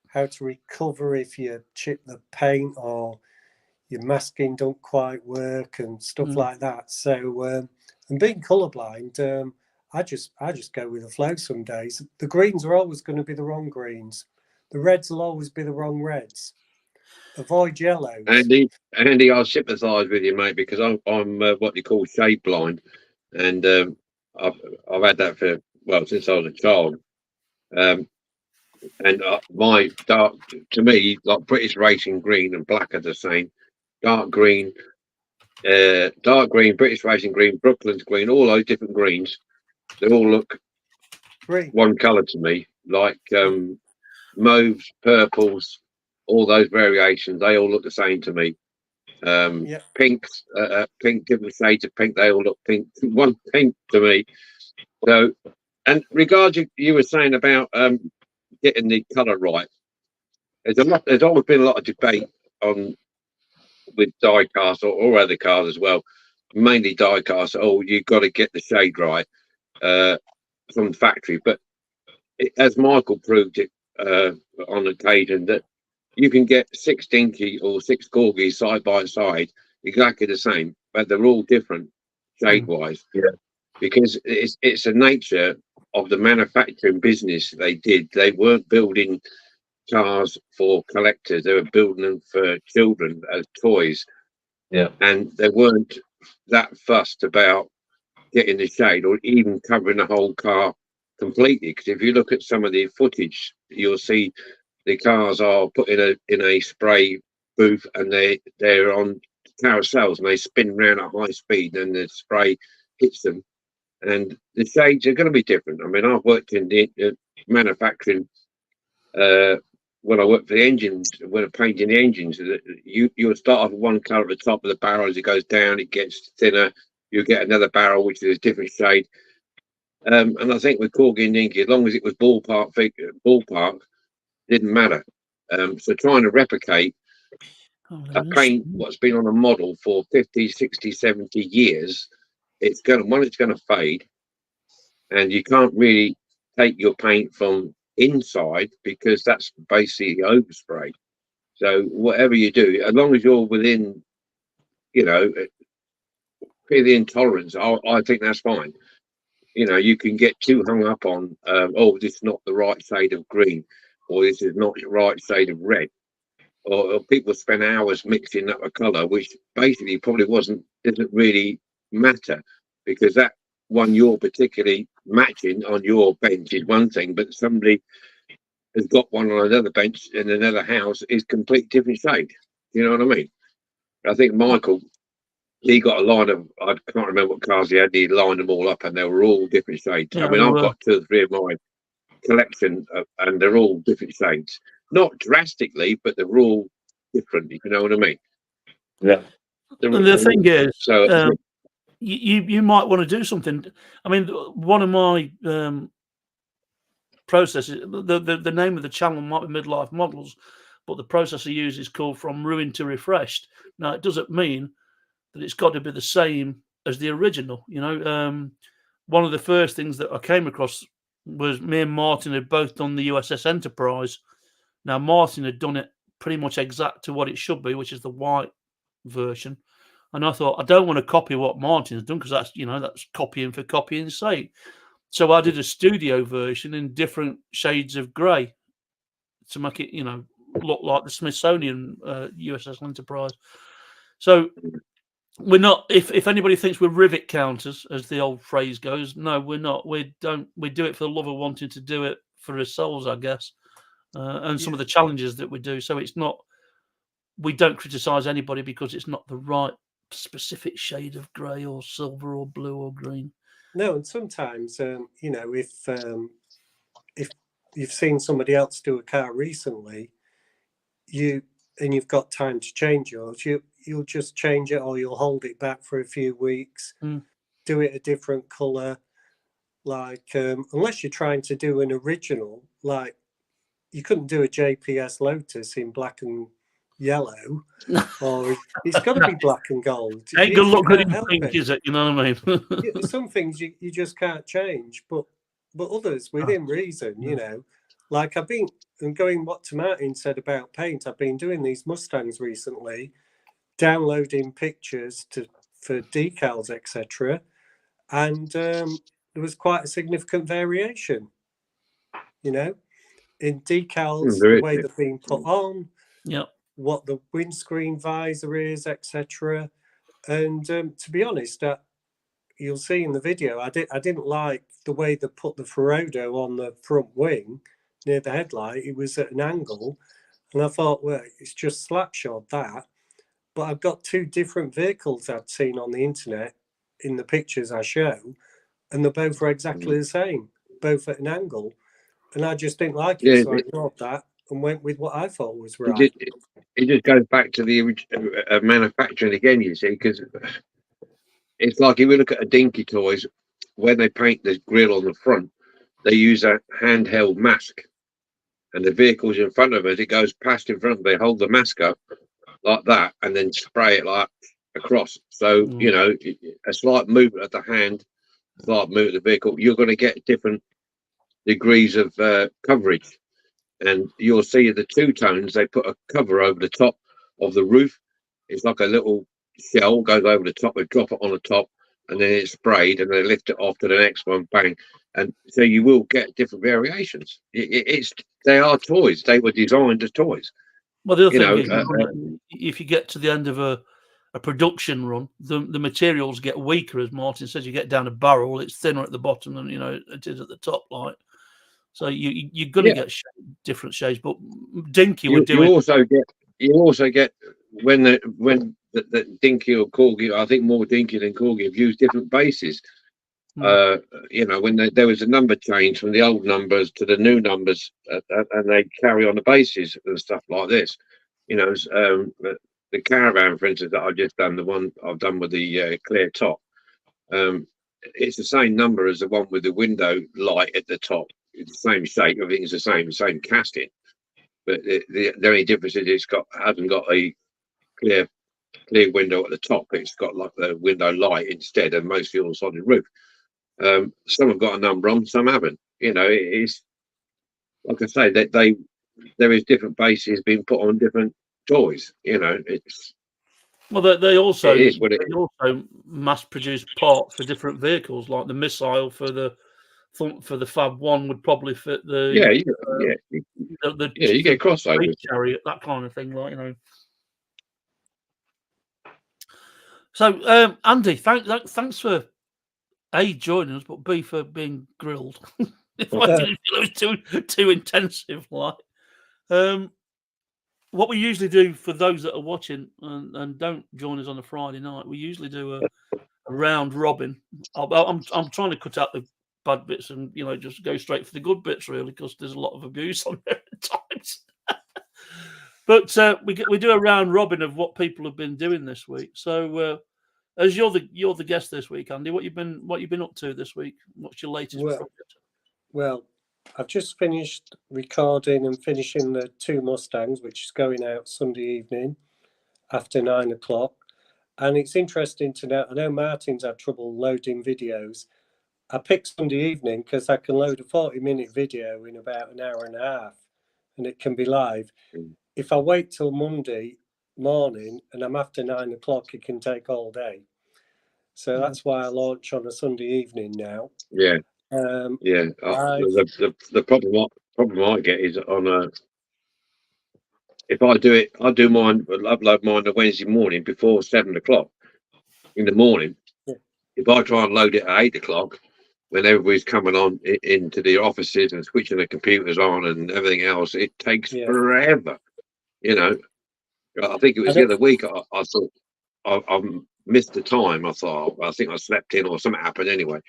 E: how to recover if you chip the paint or your masking don't quite work and stuff like that. So, and being colourblind, I just go with the flow some days. The greens are always going to be the wrong greens. The reds will always be the wrong reds. Avoid yellows.
C: Andy, I sympathise with you, mate, because I'm what you call shade blind, and I've had that for, well, since I was a child. And my dark, to me, like British racing green and black are the same. Dark green, British racing green, Brooklands green, all those different greens, they all look one colour to me, like mauves, purples, all those variations, they all look the same to me. Pinks, pink, different shades of pink, they all look pink, one pink to me. So, and regarding you were saying about getting the colour right, there's always been a lot of debate on with diecast or other cars as well, mainly diecast. Oh, you've got to get the shade right from the factory, but as Michael proved it on occasion, that you can get 6 Dinky or 6 Corgis side by side exactly the same, but they're all different shade wise. Because it's the nature of the manufacturing business they did. They weren't building cars for collectors, they were building them for children as toys. And they weren't that fussed about getting the shade or even covering the whole car completely, because if you look at some of the footage, you'll see the cars are put in a spray booth and they're on carousels and they spin around at high speed and the spray hits them, and the shades are going to be different. I mean, I've worked in the manufacturing when I worked for the engines, when I'm painting the engines, you'll start off with one colour at the top of the barrel. As it goes down, it gets thinner. You get another barrel which is a different shade. And I think with Corgi and Dinky, as long as it was ballpark, didn't matter. So trying to replicate a paint what's been on a model for 50, 60, 70 years, it's going to fade, and you can't really take your paint from inside because that's basically overspray. So whatever you do, as long as you're within, you know, the intolerance, I think that's fine. You know, you can get too hung up on, oh, this is not the right shade of green, or this is not the right shade of red, or people spend hours mixing up a colour, which basically probably doesn't really matter, because that one you're particularly matching on your bench is one thing, but somebody has got one on another bench in another house is completely different shade. You know what I mean? I think Michael, he got a line of, I can't remember what cars he had, he lined them all up and they were all different shades. I mean, I've got 2 or 3 of my collection and they're all different shades. Not drastically, but they're all different, if you know what I mean.
B: And the thing is,
C: so
B: you might want to do something. I mean, one of my processes, the name of the channel might be Midlife Models, but the process I use is called From Ruined to Refreshed. Now, it doesn't mean that it's got to be the same as the original. You know, one of the first things that I came across was me and Martin had both done the USS Enterprise. Now, Martin had done it pretty much exact to what it should be, which is the white version. And I thought, I don't want to copy what Martin's done because that's copying for copying's sake. So I did a studio version in different shades of grey to make it, look like the Smithsonian USS Enterprise. So we're not. If anybody thinks we're rivet counters, as the old phrase goes, no, we're not. We don't. We do it for the love of wanting to do it for ourselves, I guess, and some of the challenges that we do. So it's not. We don't criticise anybody because it's not the right specific shade of grey or silver or blue or green.
E: No, and sometimes if you've seen somebody else do a car recently, you've got time to change yours, you'll just change it, or you'll hold it back for a few weeks, do it a different colour. Like unless you're trying to do an original, like you couldn't do a JPS Lotus in black and yellow, or it's got to be black and gold.
B: Ain't gonna look good in pink, is it? You know what I mean?
E: Some things you just can't change, but others within reason, Like I've been, and going what Martin said about paint, I've been doing these Mustangs recently, downloading pictures for decals, etc. And there was quite a significant variation, in decals, the way they're being put on, what the windscreen visor is, etc. And to be honest, you'll see in the video, I didn't like the way they put the Ferodo on the front wing near the headlight. It was at an angle, and I thought, well, it's just slapshod that. But I've got two different vehicles I've seen on the internet in the pictures I show, and they both were exactly the same, both at an angle. And I just didn't like it, so I ignored that and went with what I thought was right.
C: It just goes back to the manufacturing again, you see, because it's like if we look at a Dinky toys, when they paint the grille on the front, they use a handheld mask, and the vehicle's in front of it. It goes past in front of them. They hold the mask up like that, and then spray it like across. So a slight movement of the hand, a slight movement of the vehicle, you're going to get different degrees of coverage. And you'll see the two tones, they put a cover over the top of the roof. It's like a little shell goes over the top, they drop it on the top, and then it's sprayed, and they lift it off to the next one, bang. And so you will get different variations. They are toys. They were designed as toys.
B: Well, the other thing is, if you get to the end of a production run, the materials get weaker, as Martin says. You get down a barrel, it's thinner at the bottom than it is at the top, like. So you're going to get different shades, but Dinky would do it.
C: You also get when the Dinky or Corgi, I think more Dinky than Corgi, have used different bases. When there was a number change from the old numbers to the new numbers, and they carry on the bases and stuff like this. The Caravan, for instance, that I've just done, the one I've done with the clear top, it's the same number as the one with the window light at the top. It's the same shape. I think it's the same casting, but the only difference is it hasn't got a clear window at the top. It's got like the window light instead, and mostly on a solid roof. Some have got a number on, some haven't. It's like I say, that there is different bases being put on different toys. It's
B: they also mass produce parts for different vehicles, like the missile for the Fab One would probably fit the
C: you get crossovers,
B: chariot, that kind of thing, like. So Andy, thanks for A, joining us, but B, for being grilled. If I didn't feel it was too intensive, like. What we usually do for those that are watching and don't join us on a Friday night, we usually do a round robin. I'm trying to cut out the bad bits and just go straight for the good bits, really, because there's a lot of abuse on there at times. But we do a round robin of what people have been doing this week. So as you're the guest this week, Andy, what you've been up to this week? What's your latest project?
E: Well, I've just finished recording and finishing the 2 Mustangs, which is going out Sunday evening after 9 o'clock. And it's interesting to know, I know Martin's had trouble loading videos. I picked Sunday evening because I can load a 40-minute video in about an hour and a half and it can be live. If I wait till Monday morning and I'm after 9 o'clock, it can take all day. So that's why I launch on a Sunday evening now.
C: Yeah.
E: Yeah.
C: The problem I get is on if I do it, I do mine, upload mine on Wednesday morning before 7 o'clock in the morning.
E: Yeah.
C: If I try and load it at 8 o'clock, when everybody's coming on into the offices and switching the computers on and everything else, it takes forever. You know, I think it was the other week I thought I missed the time. I thought, I think I slept in or something happened anyway.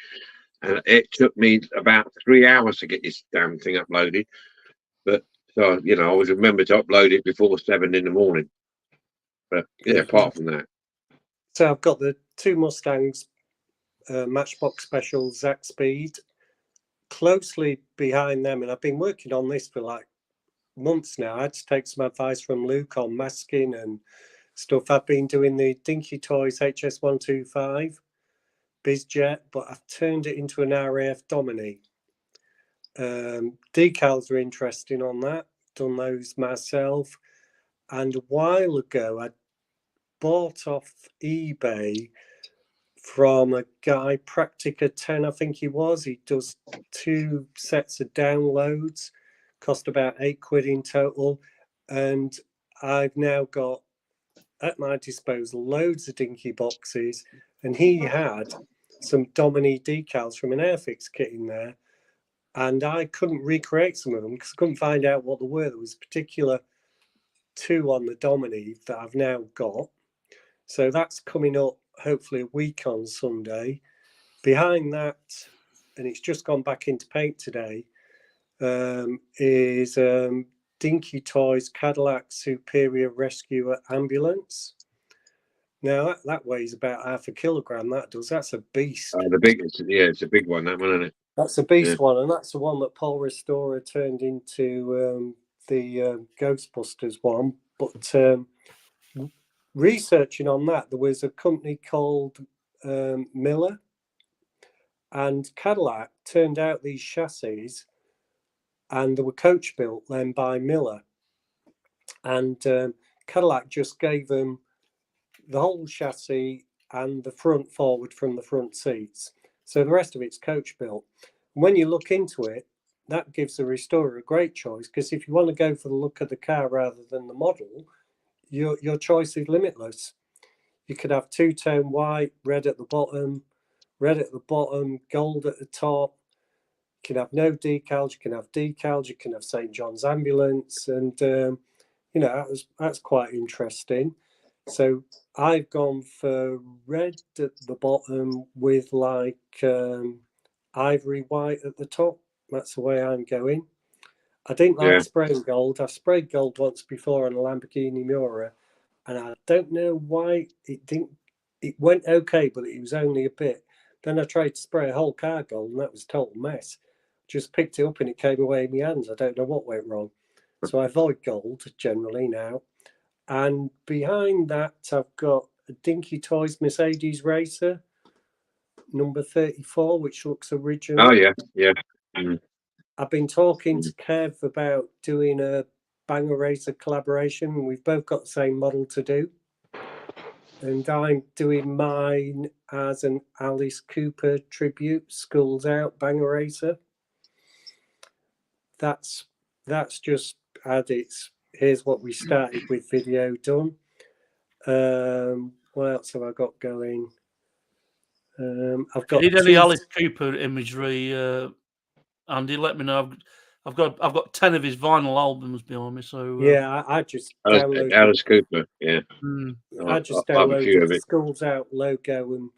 C: And it took me about 3 hours to get this damn thing uploaded. But so, you know, I always remember to upload it before 7 in the morning. But yeah, apart from that.
E: So I've got the 2 Mustangs Matchbox Special Zach Speed closely behind them. And I've been working on this for like months now. I had to take some advice from Luke on masking and stuff. I've been doing the Dinky Toys HS125 BizJet, but I've turned it into an RAF Domini. Decals are interesting on that. Done those myself. And a while ago, I bought off eBay from a guy, Practica 10, I think he was. He does 2 sets of downloads, cost about £8 in total. And I've now got at my disposal loads of Dinky boxes. And he had some Domini decals from an Airfix kit in there. And I couldn't recreate some of them because I couldn't find out what they were. There was a particular 2 on the Domini that I've now got. So that's coming up hopefully a week on Sunday. Behind that, and it's just gone back into paint today, is Dinky Toys Cadillac Superior Rescue Ambulance. Now that weighs about half a kilogram. That does. That's a beast.
C: It's a big one. That one, isn't it?
E: That's a beast one, and that's the one that Paul Restorer turned into the Ghostbusters one. But researching on that, there was a company called Miller, and Cadillac turned out these chassis, and they were coach built then by Miller, and Cadillac just gave them the whole chassis and the front forward from the front seats. So the rest of it's coach built. When you look into it, that gives the restorer a great choice, because if you want to go for the look of the car rather than the model, your choice is limitless. You could have 2-tone white, red at the bottom, gold at the top. You can have no decals, you can have decals, you can have St. John's Ambulance, and you know, that's quite interesting. So I've gone for red at the bottom with like ivory white at the top. That's the way I'm going. I didn't like spraying gold. I've sprayed gold once before on a Lamborghini Miura, and I don't know why it didn't. It went okay, but it was only a bit. Then I tried to spray a whole car gold, and that was a total mess. Just picked it up and it came away in my hands. I don't know what went wrong. So I avoid gold generally now. And behind that, I've got a Dinky Toys Mercedes Racer, number 34, which looks original.
C: Oh, yeah. Mm.
E: I've been talking to Kev about doing a Banger Racer collaboration. We've both got the same model to do. And I'm doing mine as an Alice Cooper tribute, Schools Out Banger Racer. That's just had its, here's what we started with video done. What else have I got going? I've got.
B: Need any Alice Cooper imagery, Andy? Let me know. I've got 10 of his vinyl albums behind me. So
E: yeah, I just downloaded
C: Alice Cooper. Yeah,
E: I just downloaded the Schools Out logo and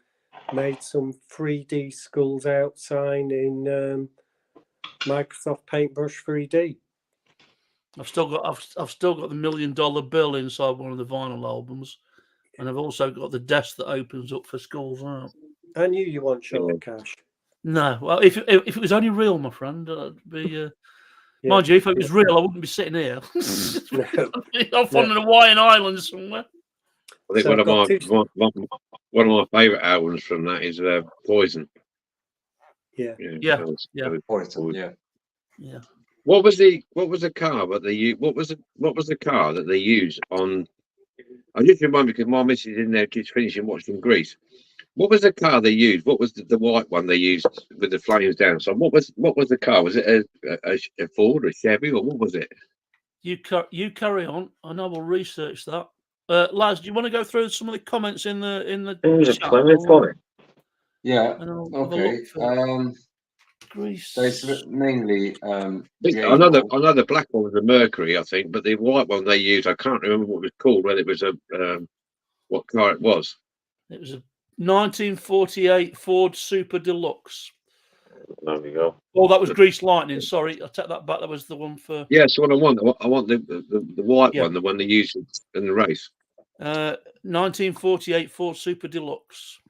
E: made some 3D Schools Out sign in Microsoft Paintbrush 3D.
B: I've still got the $1 million bill inside one of the vinyl albums, and I've also got the desk that opens up for Skulls Out.
E: I knew you want short cash.
B: No, well, if it was only real, my friend, I'd be. Mind you, if it was real, I wouldn't be sitting here. I'd be off on the Hawaiian Islands somewhere.
C: I think
E: So
C: one of my favourite albums from that is Poison.
B: Yeah.
A: Poison.
B: Yeah.
C: What was the car that they used? What was the car that they used on? I just remind me because my missus is in there just finishing watching Grease. What was the car they used? What was the white one they used with the flames down? So what was the car? Was it a Ford or a Chevy or what was it?
B: You carry on, and I will research that. Laz, do you want to go through some of the comments in the?
D: It was a
B: chat?
D: Plymouth, wasn't it?
A: Yeah.
B: And I'll have a
A: Okay.
B: look for Grease.
A: There's mainly
C: I know the black one was a Mercury, I think, but the white one they used, I can't remember what it was called. Whether it was what car it was.
B: It was a 1948 Ford Super Deluxe.
D: There we go.
B: Oh, that was Grease Lightning. Sorry, I take that back. That was the one for.
C: Yeah, so what I want the white one, the one they used in the race.
B: 1948 Ford Super Deluxe.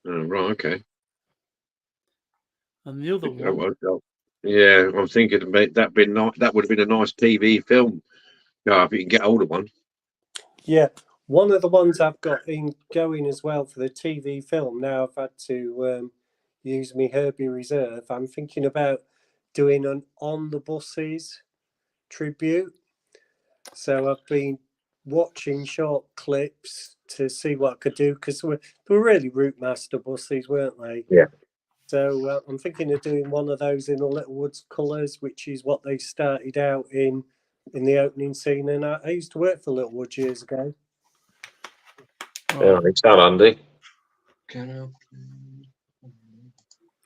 C: Oh, right, okay.
B: And the other one.
C: Yeah, I'm thinking that would have been a nice TV film car if you can get hold of one.
E: Yeah, one of the ones I've got going as well for the TV film. Now I've had to use my Herbie Reserve. I'm thinking about doing an On the Buses tribute. So I've been watching short clips to see what I could do because they were really Route Master buses, weren't they?
C: Yeah.
E: So I'm thinking of doing one of those in the Littlewoods colours, which is what they started out in the opening scene. And I used to work for Littlewoods years ago.
D: Yeah, it's that handy.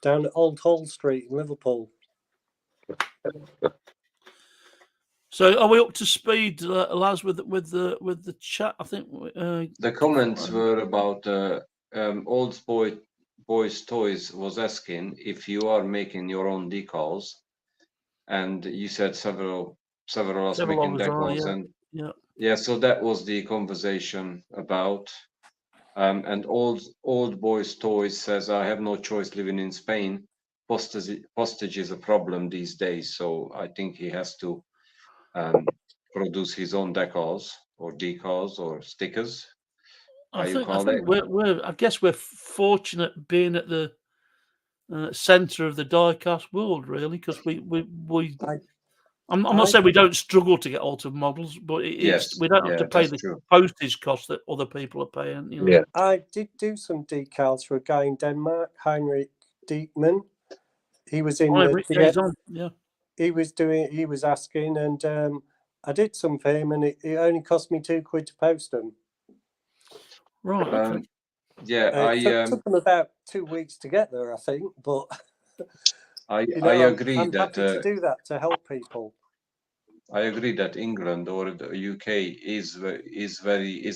E: Down at Old Hall Street in Liverpool.
B: So are we up to speed, Laz, with the chat? I think
A: the comments were about Old Boys Toys was asking if you are making your own decals, and you said several us making decals, and so that was the conversation about. And old Boys Toys says, I have no choice living in Spain. Postage is a problem these days, so I think he has to produce his own decals or stickers.
B: I guess we're fortunate being at the center of the diecast world, really, because I'm not saying we don't struggle to get altered models, but we don't have to pay the postage costs that other people are paying. You know?
D: Yeah,
E: I did do some decals for a guy in Denmark, Heinrich Diekman. He was in he was asking, and I did some for him, and it only cost me £2 to post them.
B: Right. Okay.
E: It took them about 2 weeks to get there, I think, but
A: I agree
E: I'm
A: that
E: happy to do that to help people.
A: I agree that England or the UK is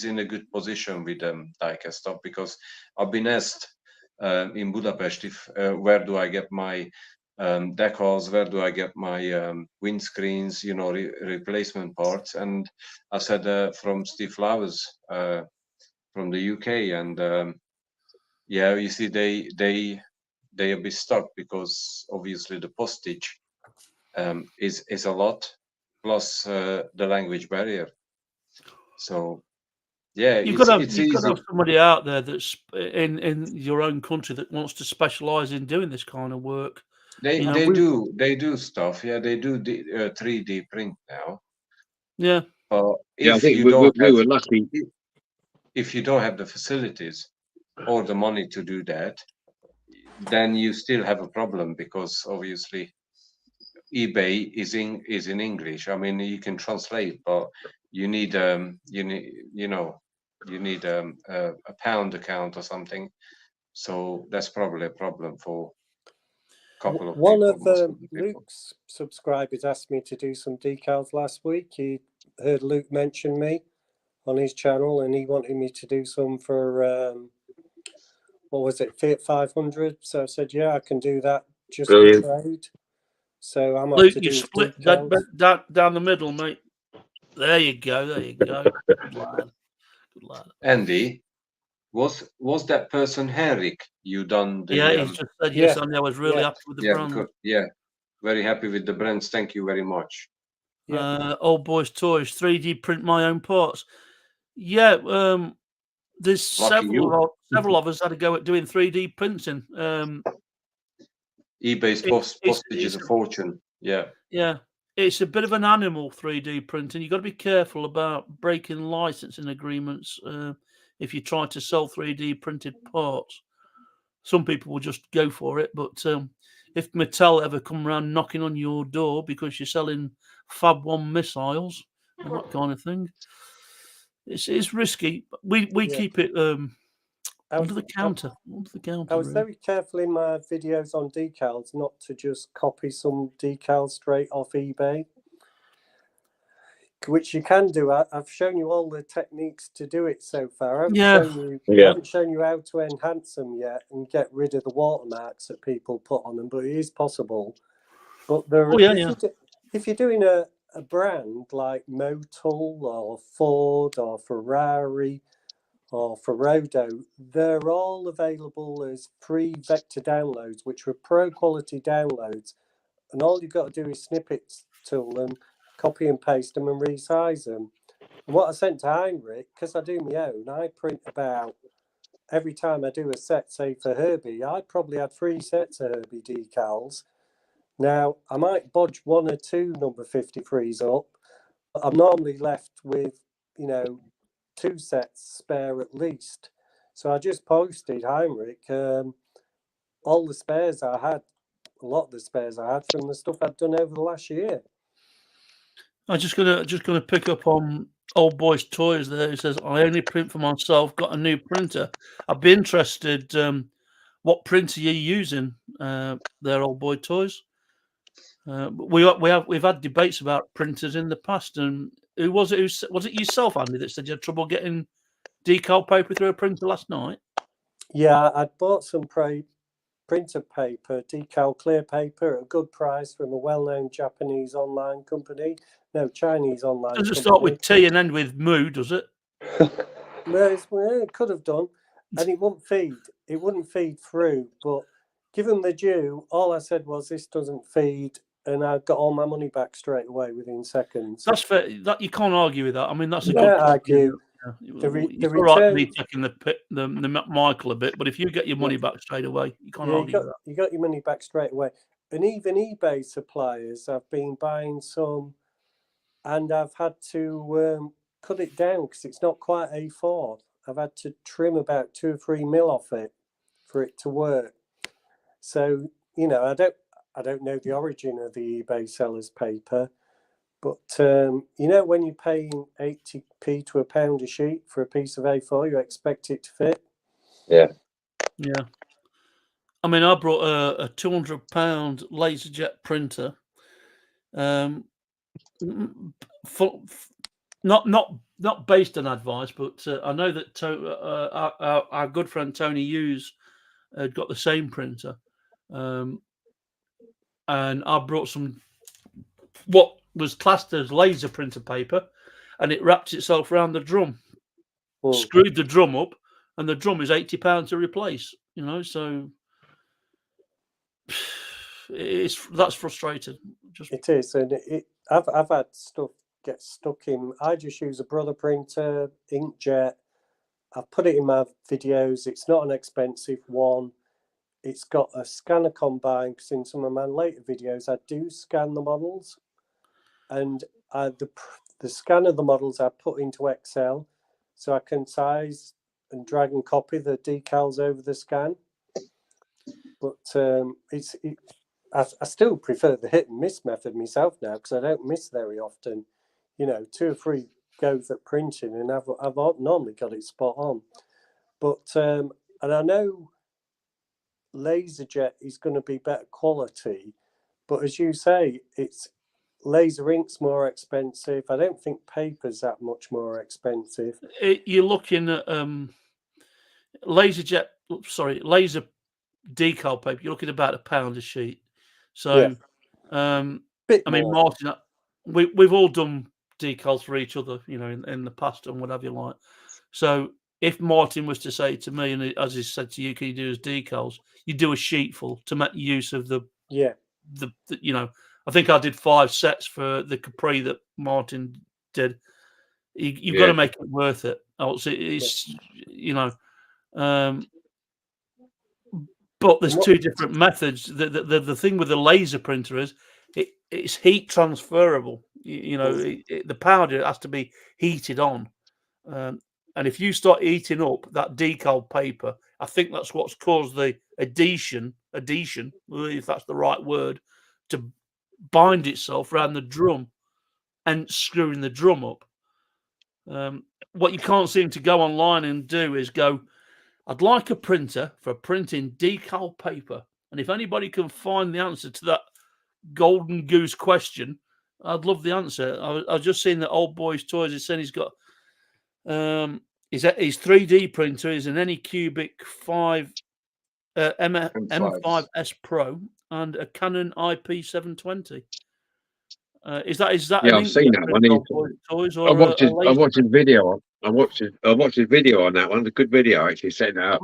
A: in a good position with diecast stuff, because I've been asked in Budapest if where do I get my decals, where do I get my windscreens, replacement parts, and I said from Steve Flowers from the UK, and you see they a bit stuck because obviously the postage is a lot, plus the language barrier. So
B: you've got to have somebody out there that's in your own country that wants to specialize in doing this kind of work.
A: They do stuff. Yeah, they do 3D print now.
B: Yeah.
A: But
C: I think we were lucky.
A: If you don't have the facilities or the money to do that, then you still have a problem, because obviously eBay is in English. I mean, you can translate, but you need a pound account or something. So that's probably a problem for a couple of
E: One
A: people.
E: of Luke's subscribers asked me to do some decals last week. He heard Luke mention me on his channel, and he wanted me to do some for what was it, Fiat 500. So I said, yeah, I can do that just for trade. So I'm
B: Luke,
E: to
B: you
E: do
B: split
E: decals.
B: down the middle, mate. There you go. There you go. Good lad. Good lad.
A: Andy, was that person Henrik? You done the
B: Yeah, he's just said yes.
E: Yeah,
B: I was really
E: yeah.
B: happy with the
A: yeah,
B: brand.
A: good, yeah, very happy with the brands. Thank you very much.
E: Yeah.
B: Old Boys Toys, 3D print my own parts. Yeah, there's
A: Lucky you.
B: several of us had to go at doing 3D printing.
A: eBay's postage is a fortune. Yeah.
B: Yeah, it's a bit of an animal 3D printing. You've got to be careful about breaking licensing agreements if you try to sell 3D printed parts. Some people will just go for it, but if Mattel ever come around knocking on your door because you're selling Fab 1 missiles and that kind of thing, it's risky. We
E: Yeah.
B: keep it under the
E: I
B: counter.
E: was
B: Really.
E: very careful in my videos on decals not to just copy some decals straight off eBay, which you can do. I've shown you all the techniques to do it so far. I haven't shown you how to enhance them yet and get rid of the watermarks that people put on them, but it is possible. But if you're doing a brand like Motul or Ford or Ferrari or Ferrodo, they're all available as free vector downloads, which are pro quality downloads. And all you've got to do is snippets tool them, copy and paste them and resize them. And what I sent to Heinrich, because I do my own, I print about, every time I do a set, say for Herbie, I probably had 3 sets of Herbie decals. Now, I might bodge 1 or 2 number 53s up, but I'm normally left with, 2 sets spare at least. So I just posted Heinrich all the spares I had, a lot of the spares I had from the stuff I'd done over the last year.
B: I'm just gonna pick up on Old Boys Toys there. He says, I only print for myself, got a new printer. I'd be interested what printer you're using there, Old Boy Toys. We've had debates about printers in the past, and was it yourself, Andy, that said you had trouble getting decal paper through a printer last night?
E: Yeah, I'd bought some printer paper, decal clear paper at a good price from a well-known Japanese online company. No, Chinese online
B: Does it
E: company.
B: start with T and end with Moo, does it?
E: Well, it could have done, and it wouldn't feed. It wouldn't feed through, but give them the due. All I said was this doesn't feed, and I got all my money back straight away within seconds.
B: That's fair. That you can't argue with that. I mean, that's a good.
E: Can't argue.
B: It's all right to be taking the Michael a bit, but if you get your money back straight away, you can't argue with that.
E: You got your money back straight away. And even eBay suppliers, I've been buying some, and I've had to cut it down because it's not quite A4. I've had to trim about 2 or 3 mil off it for it to work. So I don't know the origin of the eBay seller's paper, but when you're paying 80p to £1 a sheet for a piece of A4, you expect it to fit.
D: Yeah.
B: I mean, I brought a £200 LaserJet printer. Not based on advice, but I know that our good friend Tony Hughes had got the same printer, and I brought some what was classed as laser printer paper, and it wrapped itself around the drum, screwed the drum up, and the drum is £80 to replace. So that's frustrating.
E: It is, and I've had stuff get stuck in. I just use a brother printer, inkjet. I've put it in my videos. It's not an expensive one. It's got a scanner combined, because in some of my later videos I do scan the models, and the scan of the models I put into Excel, so I can size and drag and copy the decals over the scan. But I still prefer the hit and miss method myself now, because I don't miss very often. 2 or 3 goes at printing, and I've normally got it spot on. But and I know LaserJet is going to be better quality, but as you say, it's laser ink's more expensive. I don't think paper's that much more expensive.
B: You're looking at laser decal paper. You're looking at about £1 a sheet. So
E: Bit
B: I mean,
E: more.
B: Martin, we've all done decals for each other, you know, in the past and whatever you like. So if Martin was to say to me, and as he said to you, can you do his decals? You do a sheetful to make use of the you know. I think I did 5 sets for the Capri that Martin did. You've got to make it worth it. Else it's you know. But there's 2 different methods. The thing with the laser printer is it's heat transferable. You know, the powder has to be heated on, and if you start heating up that decal paper, I think that's what's caused the adhesion, if that's the right word, to bind itself around the drum and screwing the drum up. What you can't seem to go online and do is go, I'd like a printer for printing decal paper. And if anybody can find the answer to that golden goose question, I'd love the answer. I was just seeing that Old Boy's Toys is saying he's got his 3D printer is an Anycubic 5 M5S Pro and a Canon IP720. Is that
C: Yeah, I've seen that one.
B: Toys
C: I watched his video. I watched his video on that one. It's a good video, actually, setting that up.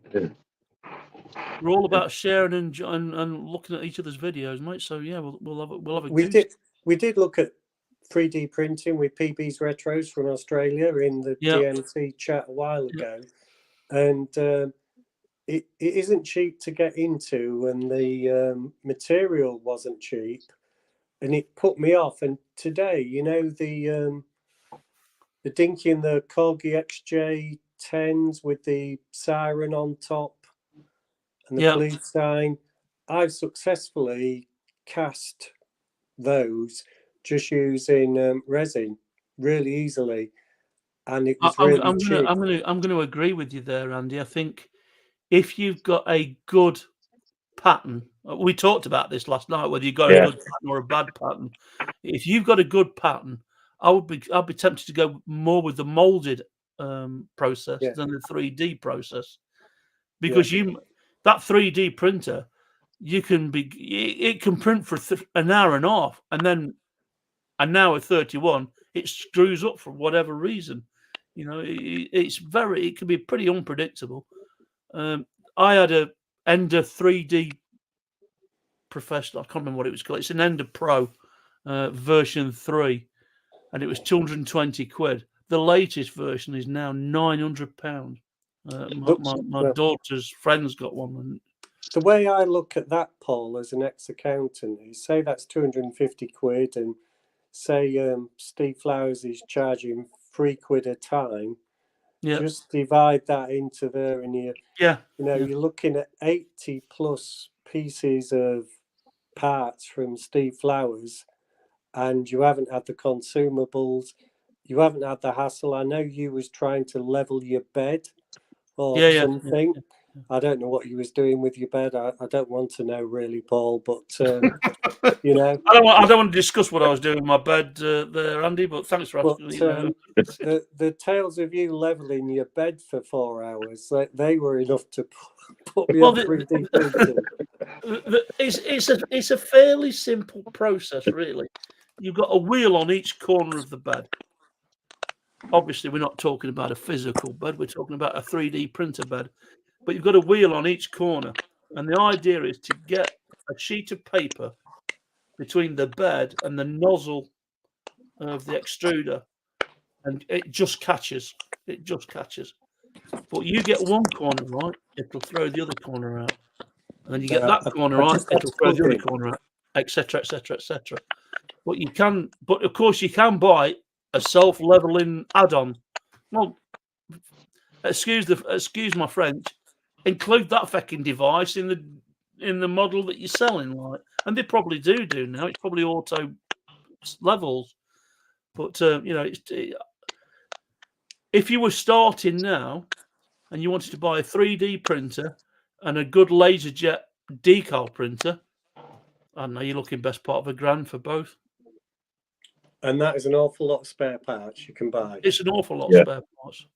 B: Okay.
C: Yeah.
B: We're all about sharing and looking at each other's videos, mate. So yeah, we'll have a
E: We did look at 3D printing with PB's Retros from Australia in the DMC chat a while ago, and it isn't cheap to get into, and the material wasn't cheap, and it put me off. And today, you know, the Dinky and the Corgi XJ10s with the siren on top and the police sign, I've successfully cast those just using resin really easily, and it was really cheap.
B: I'm going to agree with you there, Andy. I think if you've got a good pattern, we talked about this last night, whether you've got a good pattern or a bad pattern. If you've got a good pattern, I'd be tempted to go more with the molded process than the 3D process, because that 3D printer, it can print for an hour and a half, and then an hour 31 it screws up for whatever reason. You know, it can be pretty unpredictable. I had a Ender 3D Professional. I can't remember what it was called. It's an Ender Pro version 3, and it was 220 quid. The latest version is now £900. My daughter's friend's got one. And
E: the way I look at that, Paul, as an ex-accountant, is say that's 250 quid, and say Steve Flowers is charging £3 a time. Just divide that into there, and you're looking at 80 plus pieces of parts from Steve Flowers, and you haven't had the consumables, you haven't had the hassle. I know you was trying to level your bed or something. I don't know what you was doing with your bed. I don't want to know really, Paul, but you know,
B: I don't want to discuss what I was doing with my bed there, Andy, but thanks for asking.
E: The tales of you leveling your bed for 4 hours, they were enough to put me on 3D printing.
B: It's a fairly simple process, really. You've got a wheel on each corner of the bed. Obviously, we're not talking about a physical bed. We're talking about a 3D printer bed. But you've got a wheel on each corner. And the idea is to get a sheet of paper between the bed and the nozzle of the extruder. And it just catches. It just catches. But you get one corner right, it'll throw the other corner out. And then you get that corner right, it'll throw the other corner out, etc., etc., etc. But of course, you can buy a self-leveling add-on. Well, excuse my French. Include that fucking device in the model that you're selling, like, and they probably do now. It's probably auto levels, but you know, if you were starting now and you wanted to buy a 3D printer and a good LaserJet decal printer, I don't know, you're looking best part of £1,000 for both.
E: And that is an awful lot of spare parts you can buy.
B: It's an awful lot of spare parts.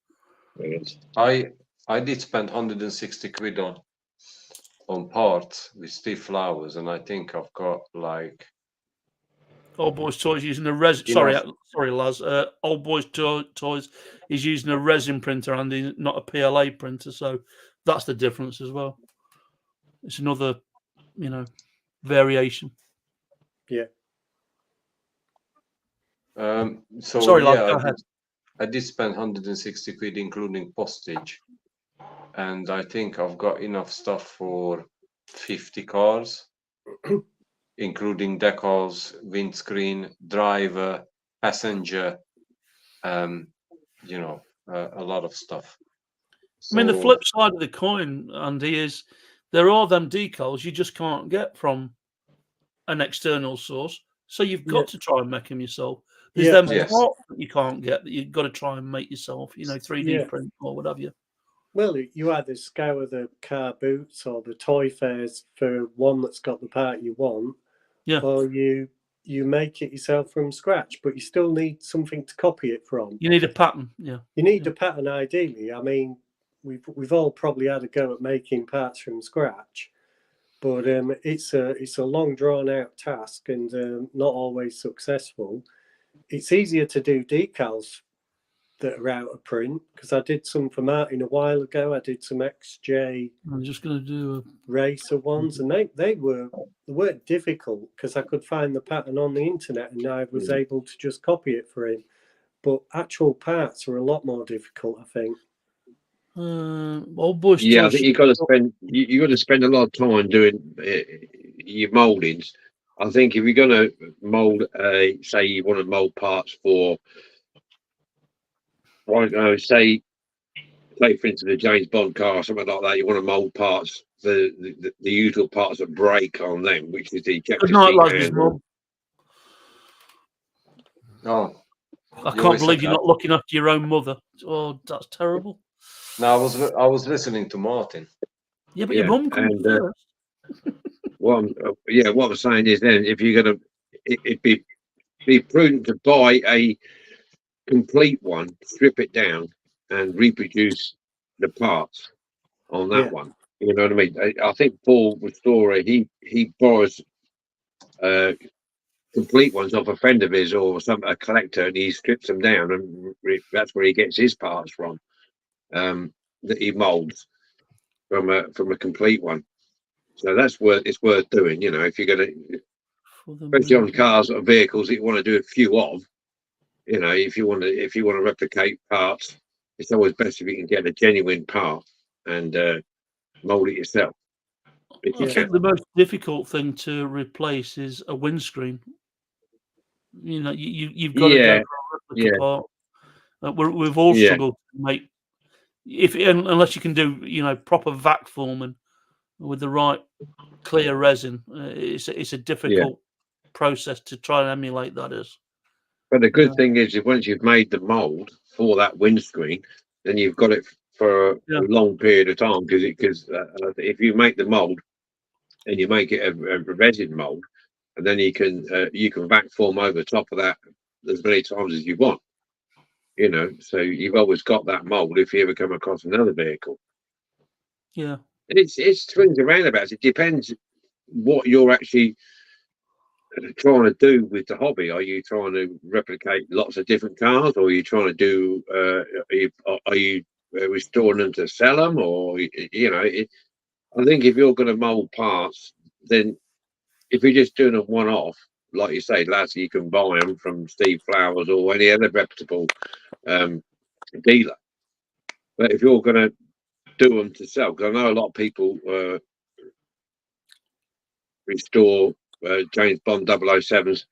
A: I did spend 160 quid on on parts with Steve Flowers, and I think I've got like
B: Old Boys Toys using a resin. Sorry, Laz. Old Boys Toys is using a resin printer and not a PLA printer, so that's the difference as well. It's another, variation.
E: Yeah.
A: So
B: Sorry, Laz,
A: yeah,
B: go ahead.
A: I did spend 160 quid including postage, and I think I've got enough stuff for 50 cars, including decals, windscreen, driver, passenger, a lot of stuff.
B: I mean, the
A: So-
B: flip side of the coin, Andy, is there are them decals you just can't get from an external source, so you've got to try and make them yourself. There's them
A: Yes.
B: parts that you can't get that you've got to try and make yourself, 3D print or whatever you.
E: Well, you either scour the car boots or the toy fairs for one that's got the part you want, or you make it yourself from scratch, but you still need something to copy it from.
B: You need a pattern, yeah.
E: You need a pattern, ideally. I mean, we've all probably had a go at making parts from scratch, but it's a long drawn out task and not always successful. It's easier to do decals that are out of print, because I did some for Martin a while ago. I did some XJ.
B: I'm just going to do
E: racer ones, and they weren't difficult because I could find the pattern on the internet and I was able to just copy it for him. But actual parts are a lot more difficult, I think.
B: Old Boys.
C: Yeah, I think you got to spend a lot of time doing your moldings. I think if you're going to mold, say you want to mold parts for, say for instance, a James Bond car or something like that, you want to mold parts, the usual parts that break on them, which is the ejector seat handle.
A: Oh,
B: I can't believe you're not looking after your own mother. Oh, that's terrible.
A: No, I was listening to Martin.
B: Yeah, but your mum comes first.
C: What I'm saying is, then if you're gonna, it'd be prudent to buy a complete one, strip it down, and reproduce the parts on that one. You know what I mean? I think Paul Restorer, he borrows complete ones off a friend of his or a collector, and he strips them down, and that's where he gets his parts from. That he molds from a complete one. So it's worth doing. If you're going to, especially on cars or vehicles that you want to do a few of, if you want to replicate parts, it's always best if you can get a genuine part and mold it yourself.
B: I think the most difficult thing to replace is a windscreen. You've got to go for a replica part. We've all struggled to make, unless you can do proper vac forming with the right clear resin. It's a difficult process to try and emulate that is.
C: But the good thing is, once you've made the mold for that windscreen, then you've got it for a long period of time. Because if you make the mold and you make it a resin mold, and then you can vac form over top of that as many times as you want. So you've always got that mold if you ever come across another vehicle.
B: Yeah,
C: it's swings and roundabouts. It depends what you're actually trying to do with the hobby. Are you trying to replicate lots of different cars, or are you trying to do? Are you restoring them to sell them, or I think if you're going to mold parts, then if you're just doing a one-off, like you say, Lazi, you can buy them from Steve Flowers or any other reputable dealer. But if you're going to do them to sell, because I know a lot of people restore James Bond 007s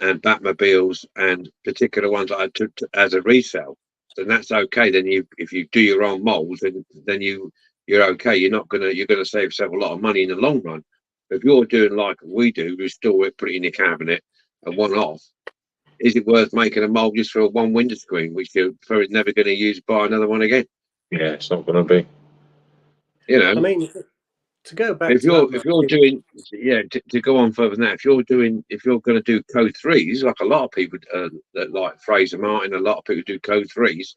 C: and Batmobiles and particular ones that I took as a resale, then that's okay. Then if you do your own molds, then you're okay. You're going to save yourself a lot of money in the long run. If you're doing like we do, restore it, put it in your cabinet, and one off, is it worth making a mold just for one window screen, which you're probably never going to use, buy another one again?
D: Yeah, it's not going to be.
E: I mean, to go back,
C: if you're doing to go on further than that, if you're going to do code 3s, like a lot of people that like Fraser Martin, a lot of people do code 3s,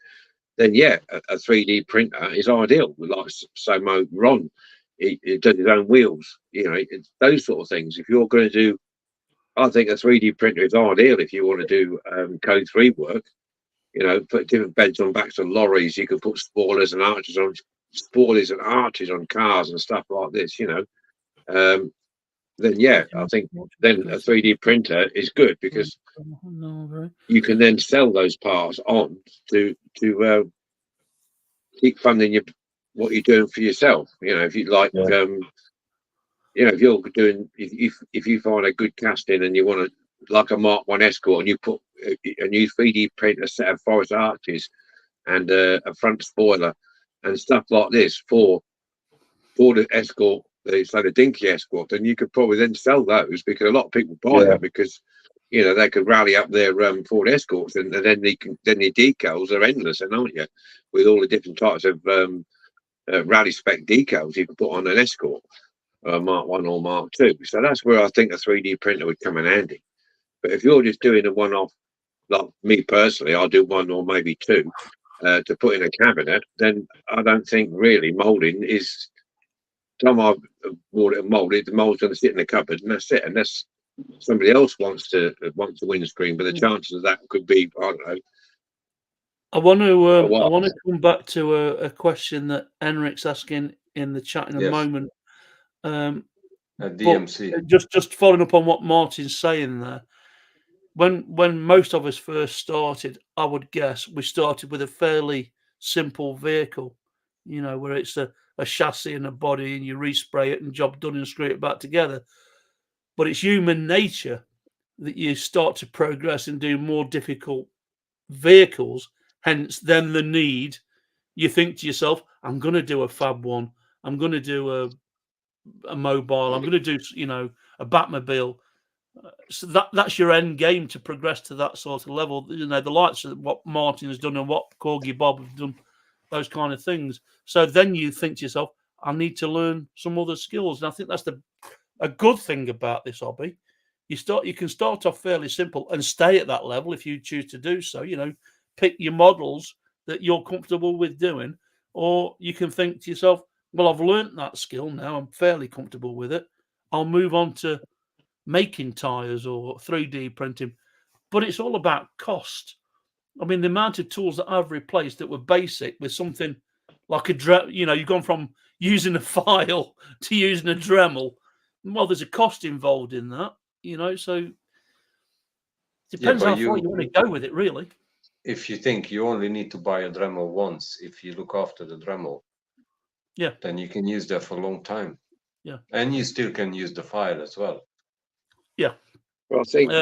C: then a 3D printer is ideal. Like Samo Ron, it does its own wheels. You know, it's those sort of things. If you're going to do, I think a 3D printer is ideal if you want to do Code 3 work. You know, put different beds on backs of lorries. You can put spoilers and arches on cars and stuff like this. You know, then yeah, I think then a 3D printer is good because you can then sell those parts on to keep funding what you're doing for yourself. You know, if you like, you know, if you're doing, if you find a good casting and you want to, like a Mark 1 Escort, and you put a new 3D print a set of forest arches and a front spoiler and stuff like this for the Escort, so the Dinky Escort, then you could probably then sell those because a lot of people buy them because, you know, they could rally up their Ford Escorts and then the decals are endless, aren't you? With all the different types of rally spec decals you can put on an Escort, Mark 1 or Mark 2. So that's where I think a 3D printer would come in handy. But if you're just doing a one-off, like me personally, I'll do one or maybe two to put in a cabinet, then I don't think really moulding is. Time I've bought it and moulded, the mould's going to sit in the cupboard and that's it. Unless somebody else wants a windscreen, but the chances of that could be, I don't know.
B: I want to come back to a question that Enric's asking in the chat in a moment.
A: At DMC.
B: Just following up on what Martin's saying there. When most of us first started, I would guess we started with a fairly simple vehicle, you know, where it's a chassis and a body and you respray it and job done and screw it back together. But it's human nature that you start to progress and do more difficult vehicles. Hence, then the need, you think to yourself, I'm going to do a Fab One. I'm going to do a mobile. I'm going to do, you know, a Batmobile. So that's your end game to progress to that sort of level. You know, the likes of what Martin has done and what Corgi Bob have done, those kind of things. So then you think to yourself, I need to learn some other skills. And I think that's a good thing about this hobby. You can start off fairly simple and stay at that level if you choose to do so. You know, pick your models that you're comfortable with doing, or you can think to yourself, well, I've learned that skill now. I'm fairly comfortable with it. I'll move on to making tires or 3D printing. But it's all about cost. I mean, the amount of tools that I've replaced that were basic with something like you've gone from using a file to using a Dremel. Well, there's a cost involved in that, you know, so it depends how far you want to go with it, really.
A: If you think you only need to buy a Dremel once, if you look after the Dremel, then you can use that for a long time. Yeah. And you still can use the file as well.
B: Yeah.
C: Well, I think,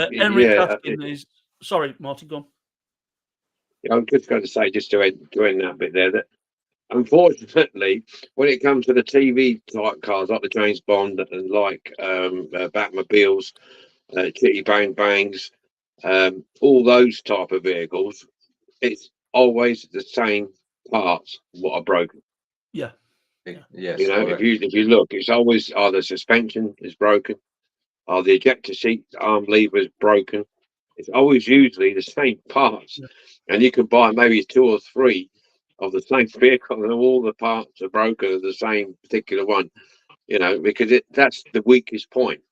B: sorry, Martin, go on.
C: I'm just going to say, just to end that bit there, that unfortunately, when it comes to the TV type cars like the James Bond and like Batmobiles, Chitty Bang Bangs, all those type of vehicles, it's always the same parts what are broken.
B: Yeah.
A: Yes.
C: You know, if you look, it's always either suspension is broken, or the ejector seat arm lever is broken. It's always usually the same parts, and you can buy maybe 2 or 3 of the same vehicle, and all the parts are broken of the same particular one. You know, because that's the weakest point.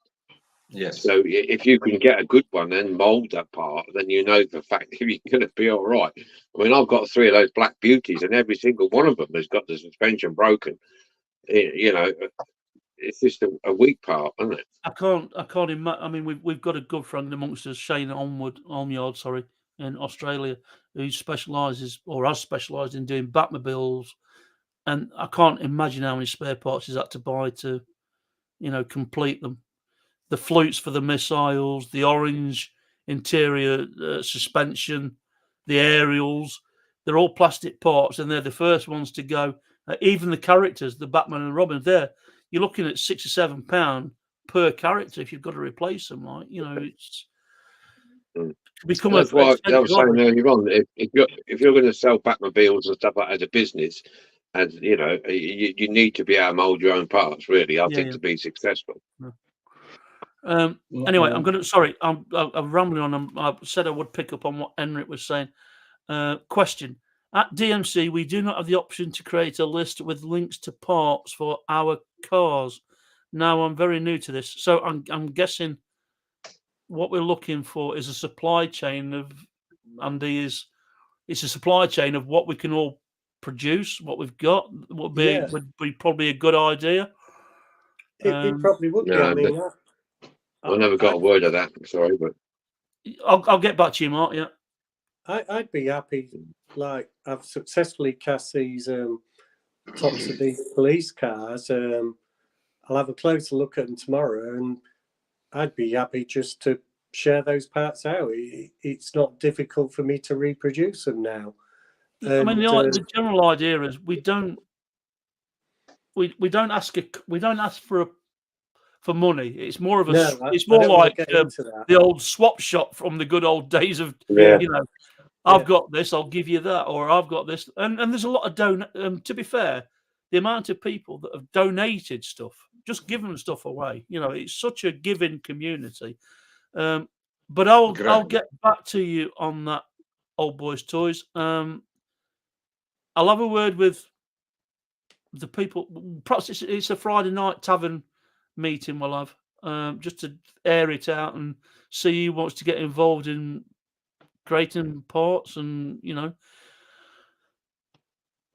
A: Yes.
C: So if you can get a good one and mould that part, then you know for a fact if you're going to be all right. I mean, I've got 3 of those Black Beauties, and every single one of them has got the suspension broken. You know, it's just a weak part, isn't it?
B: I can't imagine. I mean, we've got a good friend amongst us, Shane Olmyard, in Australia, who specialises or has specialised in doing Batmobiles, and I can't imagine how many spare parts he's had to buy to, you know, complete them. The flutes for the missiles, the orange interior suspension, the aerials, they're all plastic parts, and they're the first ones to go. Even the characters, the Batman and Robin, you're looking at £6 or £7 per character if you've got to replace them. Like, you know, it's become
C: That's why I was saying earlier on. If you're going to sell Batmobiles and stuff like that as a business, and you know, you need to be able to mould your own parts. Really, I think to be successful.
B: Anyway, I'm rambling on. I said I would pick up on what Enric was saying. Question: At DMC, we do not have the option to create a list with links to parts for our cars. Now, I'm very new to this, so I'm guessing what we're looking for is a supply chain of, Andy, it's a supply chain of what we can all produce, what we've got. Would be probably a good idea.
E: It probably would be.
C: No,
E: I mean,
C: I never got a word of that. I'm sorry, but
B: I'll get back to you, Mark. Yeah,
E: I'd be happy. Like, I've successfully cast these tops of these police cars. I'll have a closer look at them tomorrow, and I'd be happy just to share those parts out. It's not difficult for me to reproduce them now.
B: I mean, the general idea is we don't ask for money. It's more of a it's more like the old swap shop from the good old days of I've got this, I'll give you that, or I've got this, and there's a lot of to be fair, the amount of people that have donated stuff, just giving stuff away, it's such a giving community. But I'll get back to you on that, Old Boys Toys. I'll have a word with the people. Perhaps it's a Friday night tavern meeting we'll have, just to air it out and see who wants to get involved in creating parts, and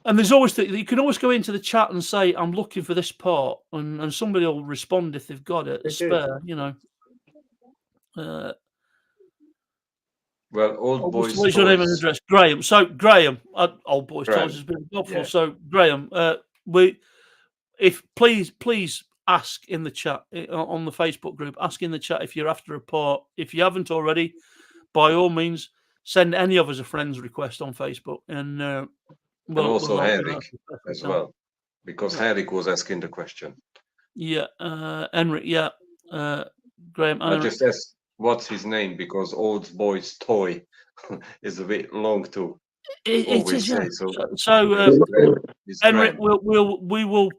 B: and there's always you can always go into the chat and say, I'm looking for this part, and somebody will respond if they've got it spare.
A: Well, Old Boys.
B: What's your name and address? Graham. So Graham, Old Boys Toys has been helpful. Yeah. So Graham, please ask in the chat on the Facebook group. Ask in the chat if you're after a part. If you haven't already, by all means, send any of us a friend's request on Facebook, and
A: also Henrik as well, because Henrik was asking the question.
B: Yeah, Henrik. Yeah, Graham.
A: I just asked what's his name, because Old Boys Toy is a bit long to always say. So
B: Henrik, we will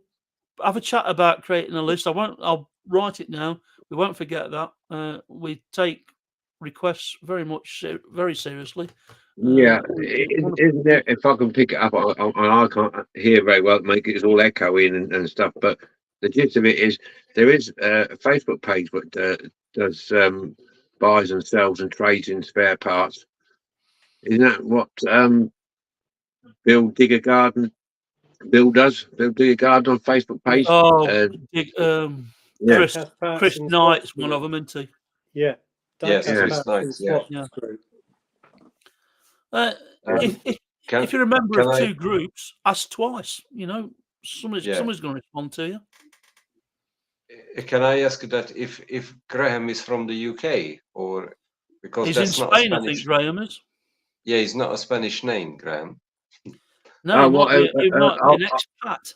B: have a chat about creating a list. I'll write it now. We won't forget that. We take requests very seriously.
C: Yeah, isn't there, if I can pick it up, I can't hear very well, make it all echoing and stuff, but the gist of it is there is a Facebook page that does buys and sells and trades in spare parts. Isn't that what Bill does? Bill Digger Garden on Facebook page.
B: Chris Knight's one of them, isn't he?
E: Yeah.
A: Chris Knight's.
B: If you're a member of two groups, ask twice. Somebody's going to respond to you.
A: Can I ask that if Graham is from the UK, or because
B: he's
A: that's
B: in
A: not
B: Spain?
A: a
B: I think Graham is.
A: Yeah, he's not a Spanish name, Graham.
B: No, he might be an expat.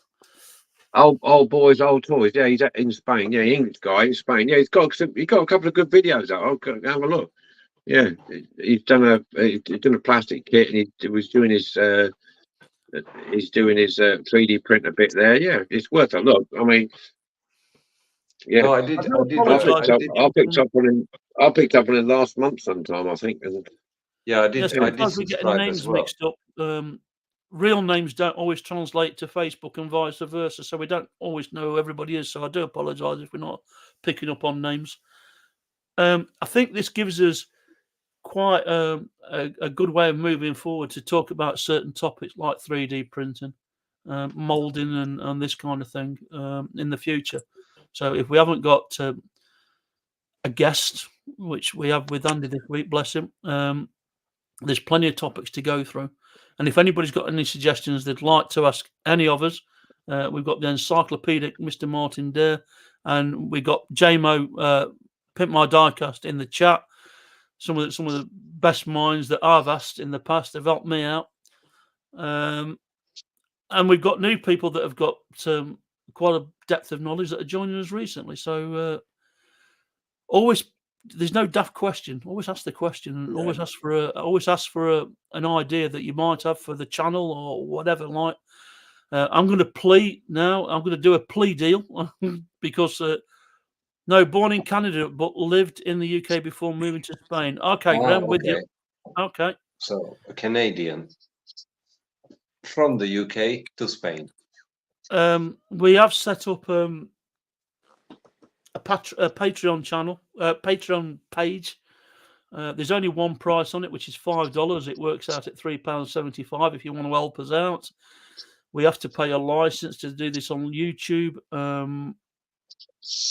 C: Old Boys, Old Toys. Yeah, he's in Spain. Yeah, English guy in Spain. Yeah, he's got a couple of good videos out. I'll have a look. Yeah, he's done a plastic kit, and he was doing his 3D print a bit there. Yeah, it's worth a look. I mean, yeah,
A: no, I
C: picked up on him last month sometime, I think. And
A: yeah, I did.
B: Yes, sometimes we get names mixed up. Real names don't always translate to Facebook and vice versa, so we don't always know who everybody is. So I do apologise if we're not picking up on names. I think this gives us quite a good way of moving forward to talk about certain topics like 3D printing, moulding, and this kind of thing in the future. So if we haven't got a guest, which we have with Andy this week, bless him, there's plenty of topics to go through. And if anybody's got any suggestions they'd like to ask any of us, we've got the encyclopedic Mr. Martin Dare, and we got JMO Pimp My Diecast in the chat. Some of the best minds that I've asked in the past have helped me out, and we've got new people that have got quite a depth of knowledge that are joining us recently. So always, there's no daft question. Always ask the question, and always ask for an idea that you might have for the channel or whatever. Like, I'm going to plea now. I'm going to do a plea deal because no, born in Canada but lived in the UK before moving to Spain. Okay, Graham, with you. Okay.
A: So a Canadian. from the UK to Spain?
B: We have set up a Patreon channel, Patreon page. There's only one price on it, which is $5. It works out at £3.75 if you want to help us out. We have to pay a license to do this on YouTube.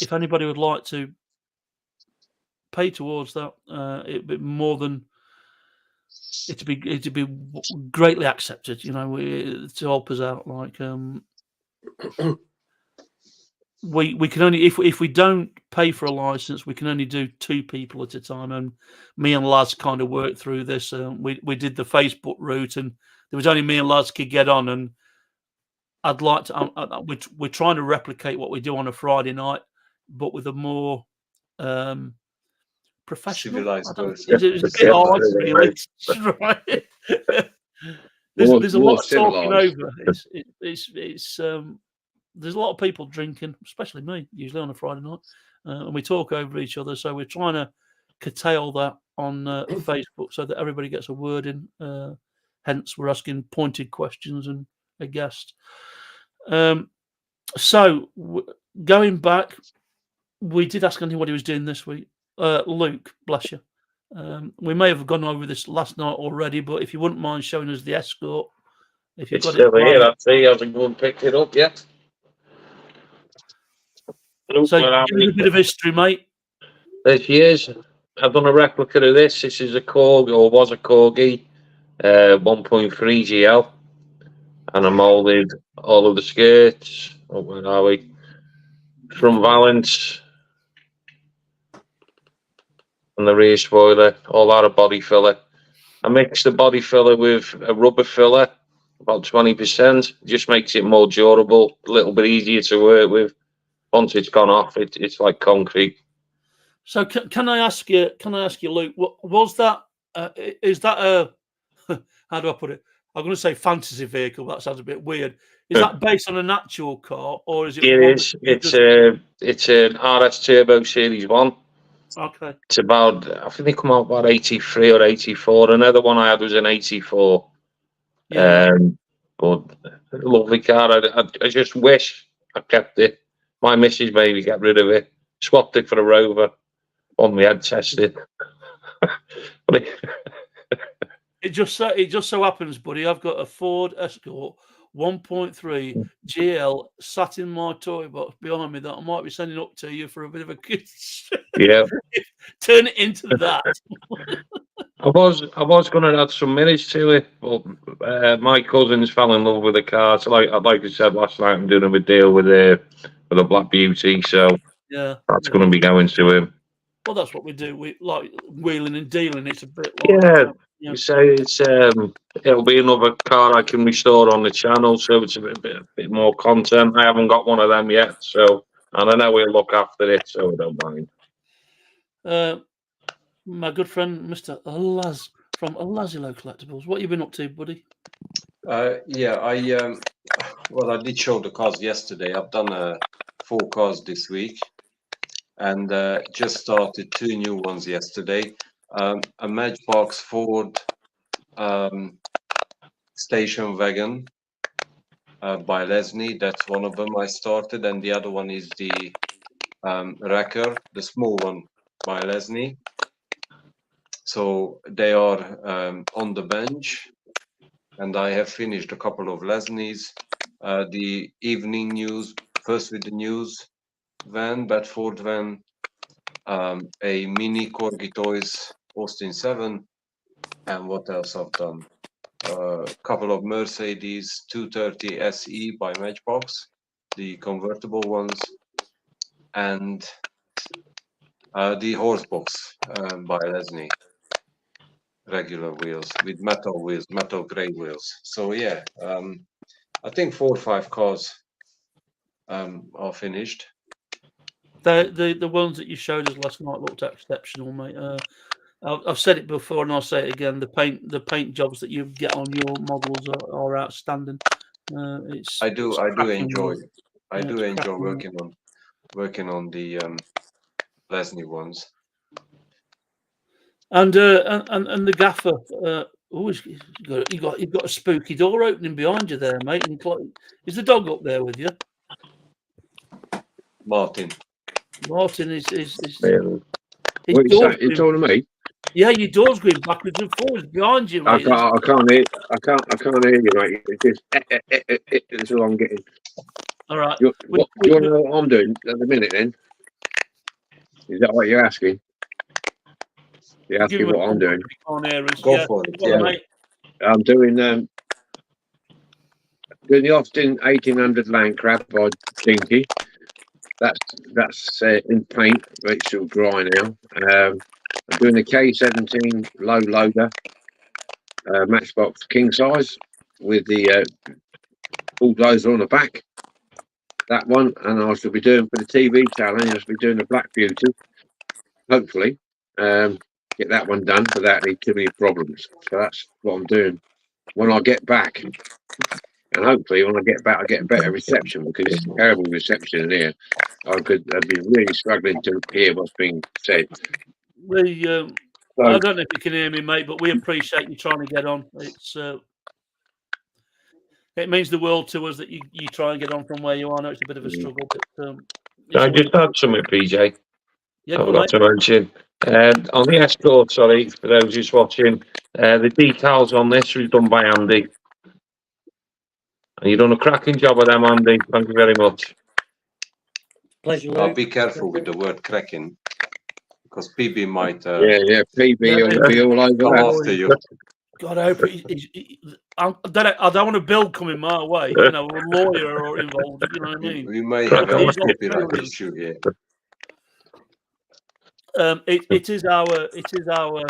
B: If anybody would like to pay towards that, it'd be more than it'd be greatly accepted. You know, to help us out. Like we can only if we don't pay for a license, we can only do 2 people at a time. And me and Laz kind of worked through this. We did the Facebook route, and there was only me and Laz could get on. And I'd like to. We're trying to replicate what we do on a Friday night, but with a more professional.
A: Civilized
B: It's
A: version.
B: a bit hard, really. Right? There's a
C: more
B: lot of talking
C: civilised.
B: over. It's there's a lot of people drinking, especially me, usually on a Friday night, and we talk over each other. So we're trying to curtail that on Facebook so that everybody gets a word in. Hence, we're asking pointed questions and a guest. So going back, we did ask Andy what he was doing this week. Luke, bless you. We may have gone over this last night already, but if you wouldn't mind showing us the escort, if you've
D: It's
B: got
D: still
B: it.
D: here. I see. Hasn't one picked it up yet.
B: So give us a bit of history, mate.
D: There she is. I've done a replica of this. This is a Corgi, or was a Corgi, 1.3 GL, and I moulded all of the skirts. Oh, where are we? From Valence, and the rear spoiler, all out of body filler. I mixed the body filler with a rubber filler, about 20%. Just makes it more durable, a little bit easier to work with. Once it's gone off, it's like concrete.
B: So can I ask you, Luke, what was that? Is that a how do I put it? I'm going to say fantasy vehicle. That sounds a bit weird. Is that based on an actual car, or is it?
D: It is. It's an RS Turbo Series 1.
B: Okay.
D: It's about, I think they come out about 83 or 84. Another one I had was an 84.
B: Yeah.
D: But a lovely car. I just wish I kept it. My missus maybe got rid of it. Swapped it for a Rover. One we had tested. But
B: It just so happens, buddy, I've got a Ford Escort 1.3 GL sat in my toy box behind me that I might be sending up to you for a bit of a kiss.
D: yeah.
B: Turn it into that.
D: I was going to add some minutes to it, but my cousins fell in love with the car. So like I said last night, I'm doing a deal with a Black Beauty, so
B: yeah,
D: that's going to be going to him.
B: Well, that's what we do. We like wheeling and dealing. It's a bit
D: Yeah.
B: like
D: You say it's it'll be another car I can restore on the channel, so it's a bit more content. I haven't got one of them yet, so and I know we'll look after it, so I don't mind.
B: My good friend, Mr. Laz from Lazi-low Collectibles. What have you been up to, buddy?
A: Yeah, I did show the cars yesterday. I've done 4 cars this week, and just started 2 new ones yesterday. A Matchbox Ford station wagon by Lesney. That's one of them I started, and the other one is the Wrecker, the small one by Lesney. So they are on the bench, and I have finished a couple of Lesneys. The evening news, first with the news van, Bedford van, a mini Corgi Toys Austin 7, and what else I've done? A couple of Mercedes 230 SE by Matchbox, the convertible ones, and the Horsebox by Lesney, regular wheels with metal grey wheels. So yeah, I think 4 or 5 cars are finished.
B: The ones that you showed us last night looked exceptional, mate. I've said it before and I'll say it again. The paint jobs that you get on your models are outstanding. I do
A: enjoy
B: work.
A: working on the Lesney ones.
B: And the gaffer, Oh, you've got a spooky door opening behind you there, mate. And is the dog up there with you?
A: Martin.
B: Martin is
C: What
B: his
C: you
B: door's
C: say? You
B: going,
C: talking to me?
B: yeah, your door's going backwards and forwards behind you, mate.
C: I can't hear. I can't hear you, mate. It's just it's all I'm getting.
B: All right.
C: Do you want to know what I'm doing at the minute? Then is that what you're asking? You're asking what I'm doing.
A: Go for it. Yeah.
B: Mate.
C: I'm doing the Austin 1800 Land Crab by Dinky. That's in paint, but it's still dry now. I'm doing the K17 low loader matchbox king size with the bulldozer on the back. That one, and I shall be doing for the TV challenge. I shall be doing the Black Beauty. Hopefully, get that one done without any too many problems. So that's what I'm doing when I get back. And hopefully, when I get back, I get a better reception because it's terrible reception in here. I've been really struggling to hear what's being said.
B: I don't know if you can hear me, mate, but we appreciate you trying to get on. It means the world to us that you try and get on from where you are. I know it's a bit of a struggle, but
D: Can I just add something, PJ?
B: Yeah,
D: I forgot to mention. On the Escort, sorry, for those who's watching, the decals on this was done by Andy. And you've done a cracking job of them, Andy. Thank you very much.
E: Pleasure.
A: I'll be careful with the word cracking because PB might
C: PB will be all over
A: come
C: that.
A: after you.
B: God, I hope I don't want a bill coming my way. You know, a lawyer or involved. You know what I mean?
A: We may have a
B: He's not
A: copyright
B: serious.
A: issue here.
B: It is our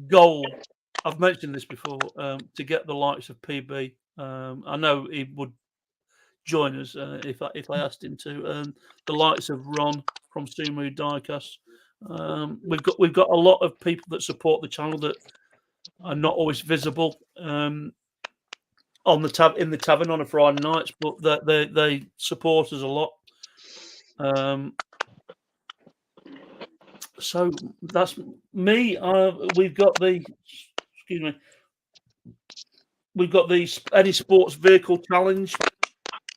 B: goal. I've mentioned this before. To get the likes of PB. I know he would join us if I asked him to. The likes of Ron from Sumu Diecast. We've got a lot of people that support the channel that are not always visible on the in the tavern on a Friday nights, but they support us a lot. So that's me. We've got the Any Sports Vehicle Challenge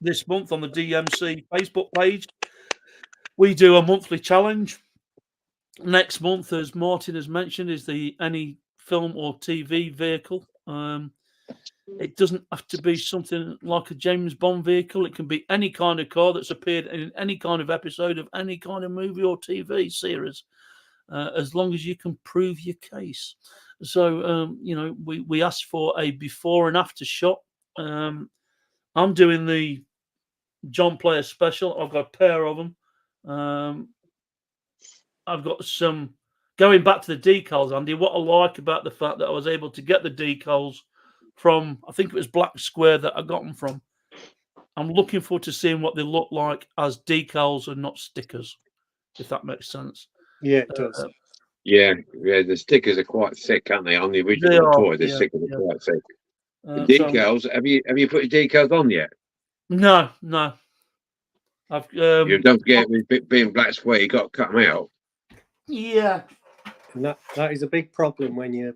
B: this month on the DMC Facebook page. We do a monthly challenge. Next month, as Martin has mentioned, is the Any Film or TV Vehicle. It doesn't have to be something like a James Bond vehicle. It can be any kind of car that's appeared in any kind of episode of any kind of movie or TV series, as long as you can prove your case. So, we asked for a before and after shot. I'm doing the John Player special. I've got a pair of them. I've got some going back to the decals, Andy. What I like about the fact that I was able to get the decals from, I think it was Black Square that I got them from. I'm looking forward to seeing what they look like as decals and not stickers, if that makes sense.
E: Yeah, it does.
C: Yeah, the stickers are quite thick, aren't they? On the original toy, the stickers are quite thick. The decals, have you put your decals on yet?
B: No. I've
C: you don't forget with being Black Square, you got to cut them out.
B: Yeah.
E: And that is a big problem when you.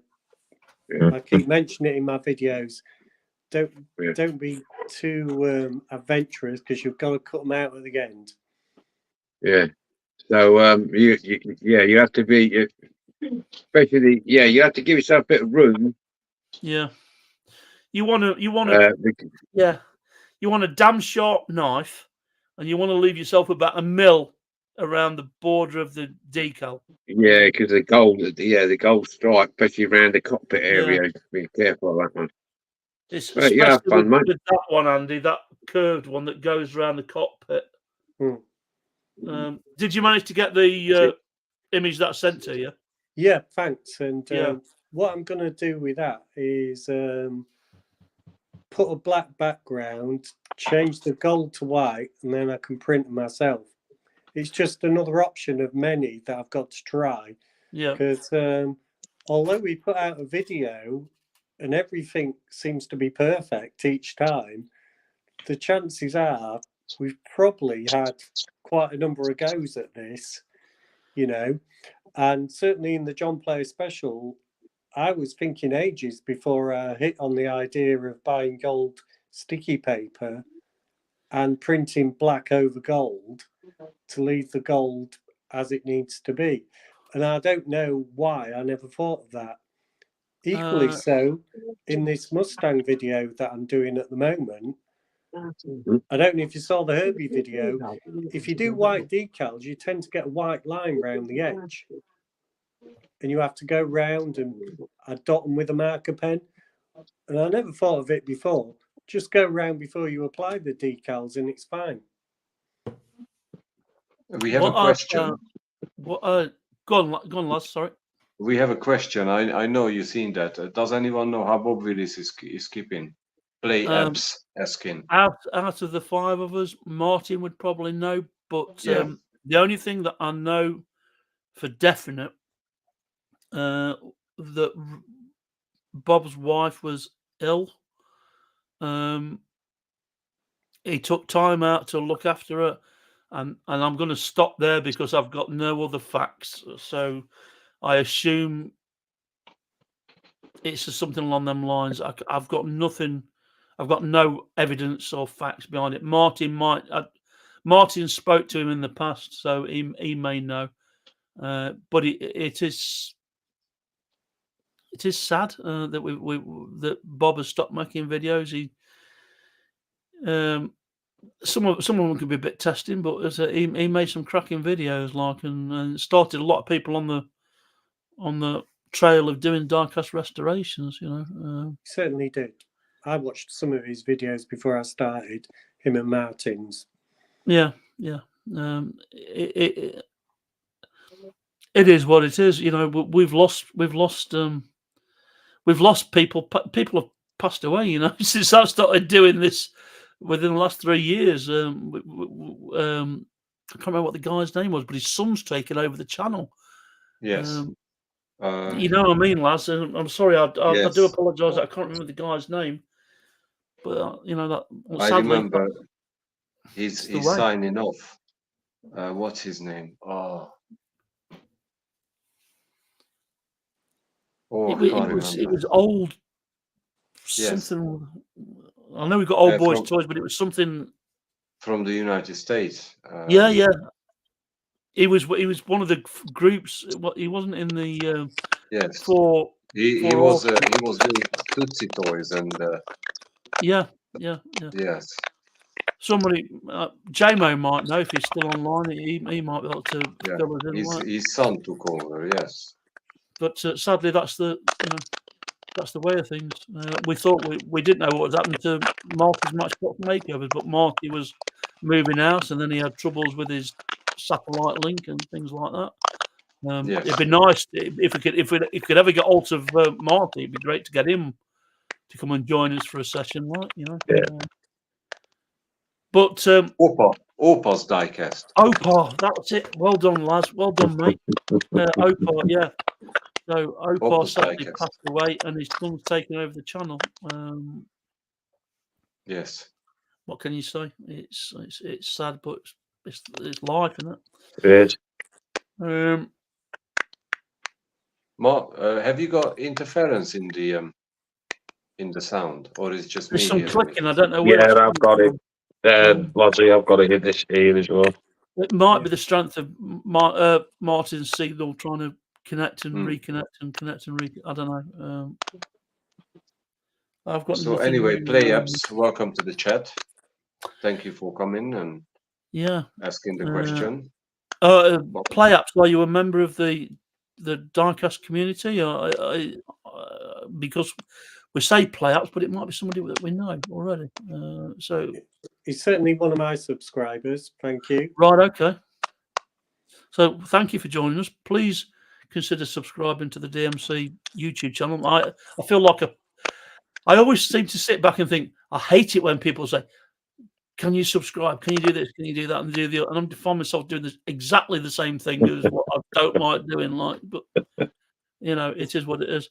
E: I keep mentioning it in my videos. Don't be too adventurous because you've got to cut them out at the end.
C: Yeah. So you have to be, especially you have to give yourself a bit of room.
B: Yeah. You want a damn sharp knife, and you want to leave yourself about 1 mil around the border of the decal.
C: Yeah, because the gold stripe, especially around the cockpit area. Be careful of that one.
B: It's
C: right, yeah, fun, mate.
B: With that one, Andy, that curved one that goes around the cockpit. Did you manage to get the image that I sent to you?
E: Yeah, thanks. And what I'm going to do with that is put a black background, change the gold to white, and then I can print them myself. It's just another option of many that I've got to try. Yeah. Because although we put out a video and everything seems to be perfect each time, the chances are we've probably had quite a number of goes at this, and certainly in the John Player special, I was thinking ages before I hit on the idea of buying gold sticky paper and printing black over gold to leave the gold as it needs to be. And I don't know why I never thought of that. Equally so, in this Mustang video that I'm doing at the moment, I don't know if you saw the Herbie video. If you do white decals, you tend to get a white line round the edge. And you have to go round and I dot them with a marker pen. And I never thought of it before. Just go round before you apply the decals and it's fine.
A: We have a question.
B: Go on, Laz, sorry.
A: We have a question. I know you've seen that. Does anyone know how Bob Willis is keeping? Play apps asking.
B: Out of the five of us, Martin would probably know. But the only thing that I know for definite that Bob's wife was ill. He took time out to look after her, and I'm going to stop there because I've got no other facts. So I assume it's just something along them lines. I've got nothing. I've got no evidence or facts behind it. Martin spoke to him in the past, so he may know. But it is sad that Bob has stopped making videos. Some of them could be a bit testing, but he made some cracking videos, and started a lot of people on the trail of doing diecast restorations.
E: He certainly did. I watched some of his videos before I started, him and Martin's.
B: Yeah. It is what it is. We've lost people. People have passed away. Since I started doing this within the last 3 years. I can't remember what the guy's name was, but his son's taken over the channel.
A: Yes.
B: You know what I mean, Laz? I'm sorry. I
A: Yes.
B: do apologise. I can't remember the guy's name. But that.
A: I
B: Sadly,
A: remember he's signing off. What's his name?
B: It was old.
A: Yes.
B: Something. I know we got old boys' toys, but it was something
A: from the United States.
B: Yeah. He was one of the groups. He wasn't in the.
A: Yes.
B: He
A: was doing Tootsie Toys and.
B: Yeah.
A: Yes.
B: Somebody, JMO might know if he's still online. He might be able to fill us in.
A: His son took over. Yes.
B: But sadly, that's the way of things. We thought we didn't know what was happening to Marty's Matchbox Makeovers, but Marty was moving out, and then he had troubles with his satellite link and things like that. It'd be nice if we could ever get hold of Marty. It'd be great to get him to come and join us for a session, Yeah. But
A: Opa's Diecast.
B: Opa, that's it. Well done, Laz. Well done, mate. Opa, yeah. So Opa sadly passed away, and his son's taken over the channel.
A: Yes.
B: What can you say? It's sad, but it's life, isn't it?
C: It is.
A: Mark, have you got interference in the sound, or is it just me?
B: There's some clicking. I don't know where.
C: Yeah, I've got it. Lazi, I've got it in this ear as well.
B: It might be the strength of Martin's signal trying to connect and reconnect and connect and I don't know. I've got.
A: So anyway, Play Apps, welcome to the chat. Thank you for coming and asking the question.
B: Play Apps, are you a member of the diecast community? Because we say Play Apps, but it might be somebody that we know already. So
E: he's certainly one of my subscribers. Thank you.
B: Right. Okay. So thank you for joining us. Please consider subscribing to the DMC YouTube channel. I feel like I always seem to sit back and think, I hate it when people say, can you subscribe? Can you do this? Can you do that? And do the other? And I find myself doing exactly the same thing as what I don't like doing. But it is what it is.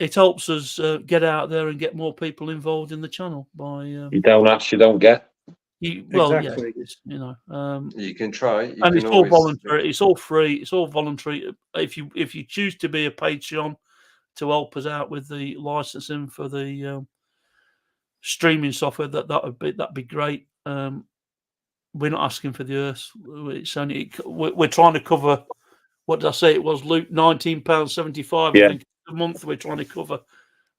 B: It helps us get out there and get more people involved in the channel by.
C: You don't ask, you don't get.
E: Exactly.
B: Yeah,
A: you can try,
B: and it's all voluntary. It's all free. It's all voluntary. If you choose to be a Patreon, to help us out with the licensing for the streaming software, that'd be great. We're not asking for the earth. It's only we're trying to cover. What did I say? It was, Luke, £19.75.
D: Yeah.
B: I think a month we're trying to cover.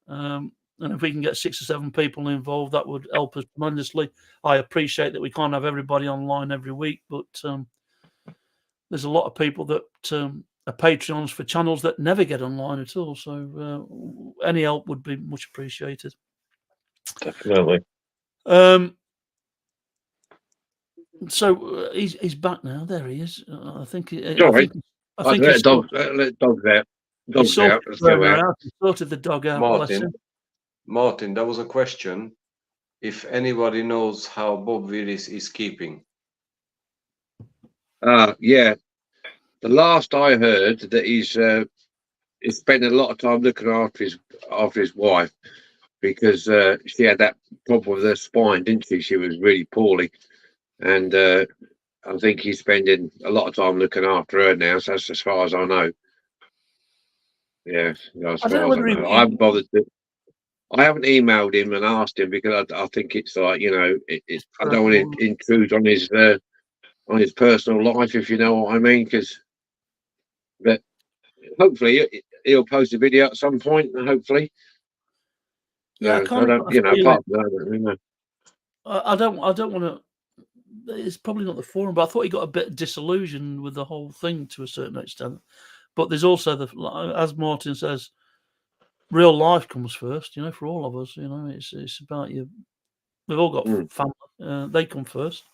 B: And if we can get 6 or 7 people involved, that would help us tremendously. I appreciate that we can't have everybody online every week, but there's a lot of people that are Patreons for channels that never get online at all. So any help would be much appreciated.
D: Definitely.
B: So he's back now. There he is. I think.
C: Sorry.
B: I think
C: let dogs out. Dogs out. Let's go out.
B: He sorted the dog out.
A: Martin, that was a question. If anybody knows how Bob Willis is keeping.
C: Yeah. The last I heard that he's spent a lot of time looking after his wife, because she had that problem with her spine, didn't she? She was really poorly, and I think he's spending a lot of time looking after her now. So that's as far as I know. Yeah, as far as I know. I haven't bothered to. I haven't emailed him and asked him, because I think it's like, you know, I don't want to intrude on his personal life, if you know what I mean. But hopefully he'll post a video at some point. Hopefully.
B: Yeah,
C: I don't, you know, apart from that, you know.
B: I don't want to. It's probably not the forum, but I thought he got a bit disillusioned with the whole thing to a certain extent. But there's also as Martin says, real life comes first. You know, for all of us, you know, it's about you. We've all got family; they come first.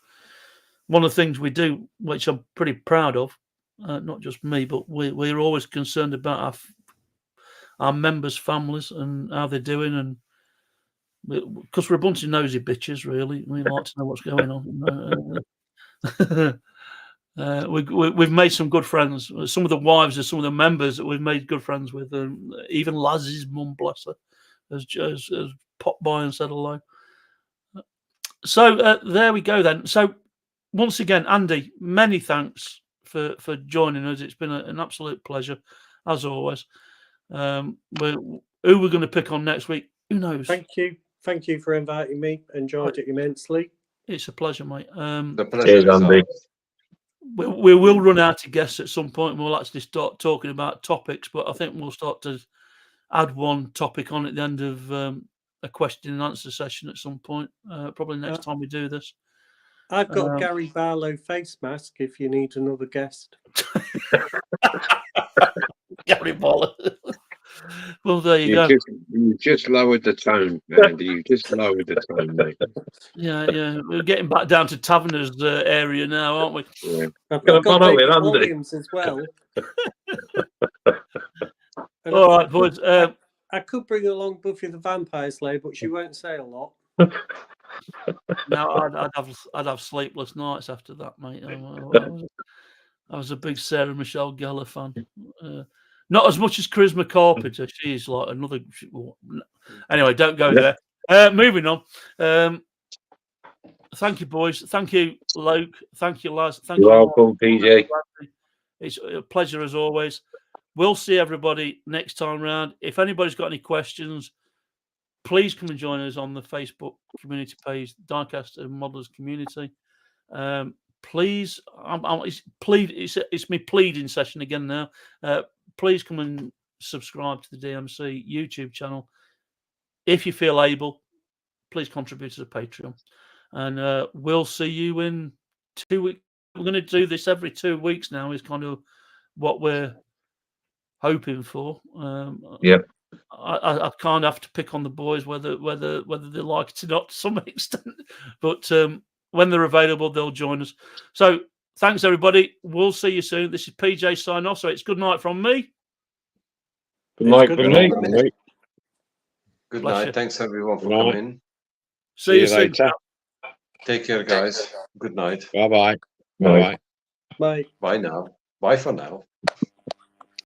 B: One of the things we do, which I'm pretty proud of, not just me, but we're always concerned about our members' families and how they're doing, and because we're a bunch of nosy bitches, really, we like to know what's going on. We've made some good friends. Some of the wives of some of the members that we've made good friends with, even Lazi's mum, bless her, has popped by and said hello. So there we go then. So once again, Andy, many thanks for joining us. It's been an absolute pleasure, as always. Who we're going to pick on next week, who knows?
E: Thank you for inviting me. Enjoyed it immensely.
B: It's a pleasure, mate.
A: The pleasure is ours.
B: We will run out of guests at some point, and we'll actually start talking about topics, but I think we'll start to add one topic on at the end of a question and answer session at some point, probably next time we do this.
E: I've got a Gary Barlow face mask if you need another guest.
B: Gary Barlow. Well, there you go.
C: You just lowered the tone, Andy. You just lowered the tone, mate.
B: Yeah. We're getting back down to Taverner's area now, aren't we?
C: Yeah.
E: I've got David Williams as well.
B: All right, boys.
E: I could bring along Buffy the Vampire Slayer, but she won't say a lot.
B: No, I'd have sleepless nights after that, mate. I was a big Sarah Michelle Gellar fan. Not as much as Charisma Carpenter. She's like another. Anyway, don't go there. Moving on. Thank you, boys. Thank you, Luke. Thank you, Laz. Thank you.
D: You're welcome, DJ.
B: It's a pleasure as always. We'll see everybody next time round. If anybody's got any questions, please come and join us on the Facebook community page, Diecast and Modelers Community. Please, it's my pleading session again now. Please come and subscribe to the DMC YouTube channel. If you feel able, please contribute to the Patreon. And we'll see you in 2 weeks. We're going to do this every 2 weeks now, is kind of what we're hoping for.
D: Yep.
B: I kind of have to pick on the boys whether they like it or not to some extent. But when they're available, they'll join us. So thanks, everybody. We'll see you soon. This is PJ sign off. So it's good night from me.
D: Good night from me.
A: Good night. Thanks, everyone, for coming.
B: See you soon.
A: Take care, guys. Good night.
C: Bye-bye.
D: Bye.
E: Bye.
A: Bye now. Bye for now.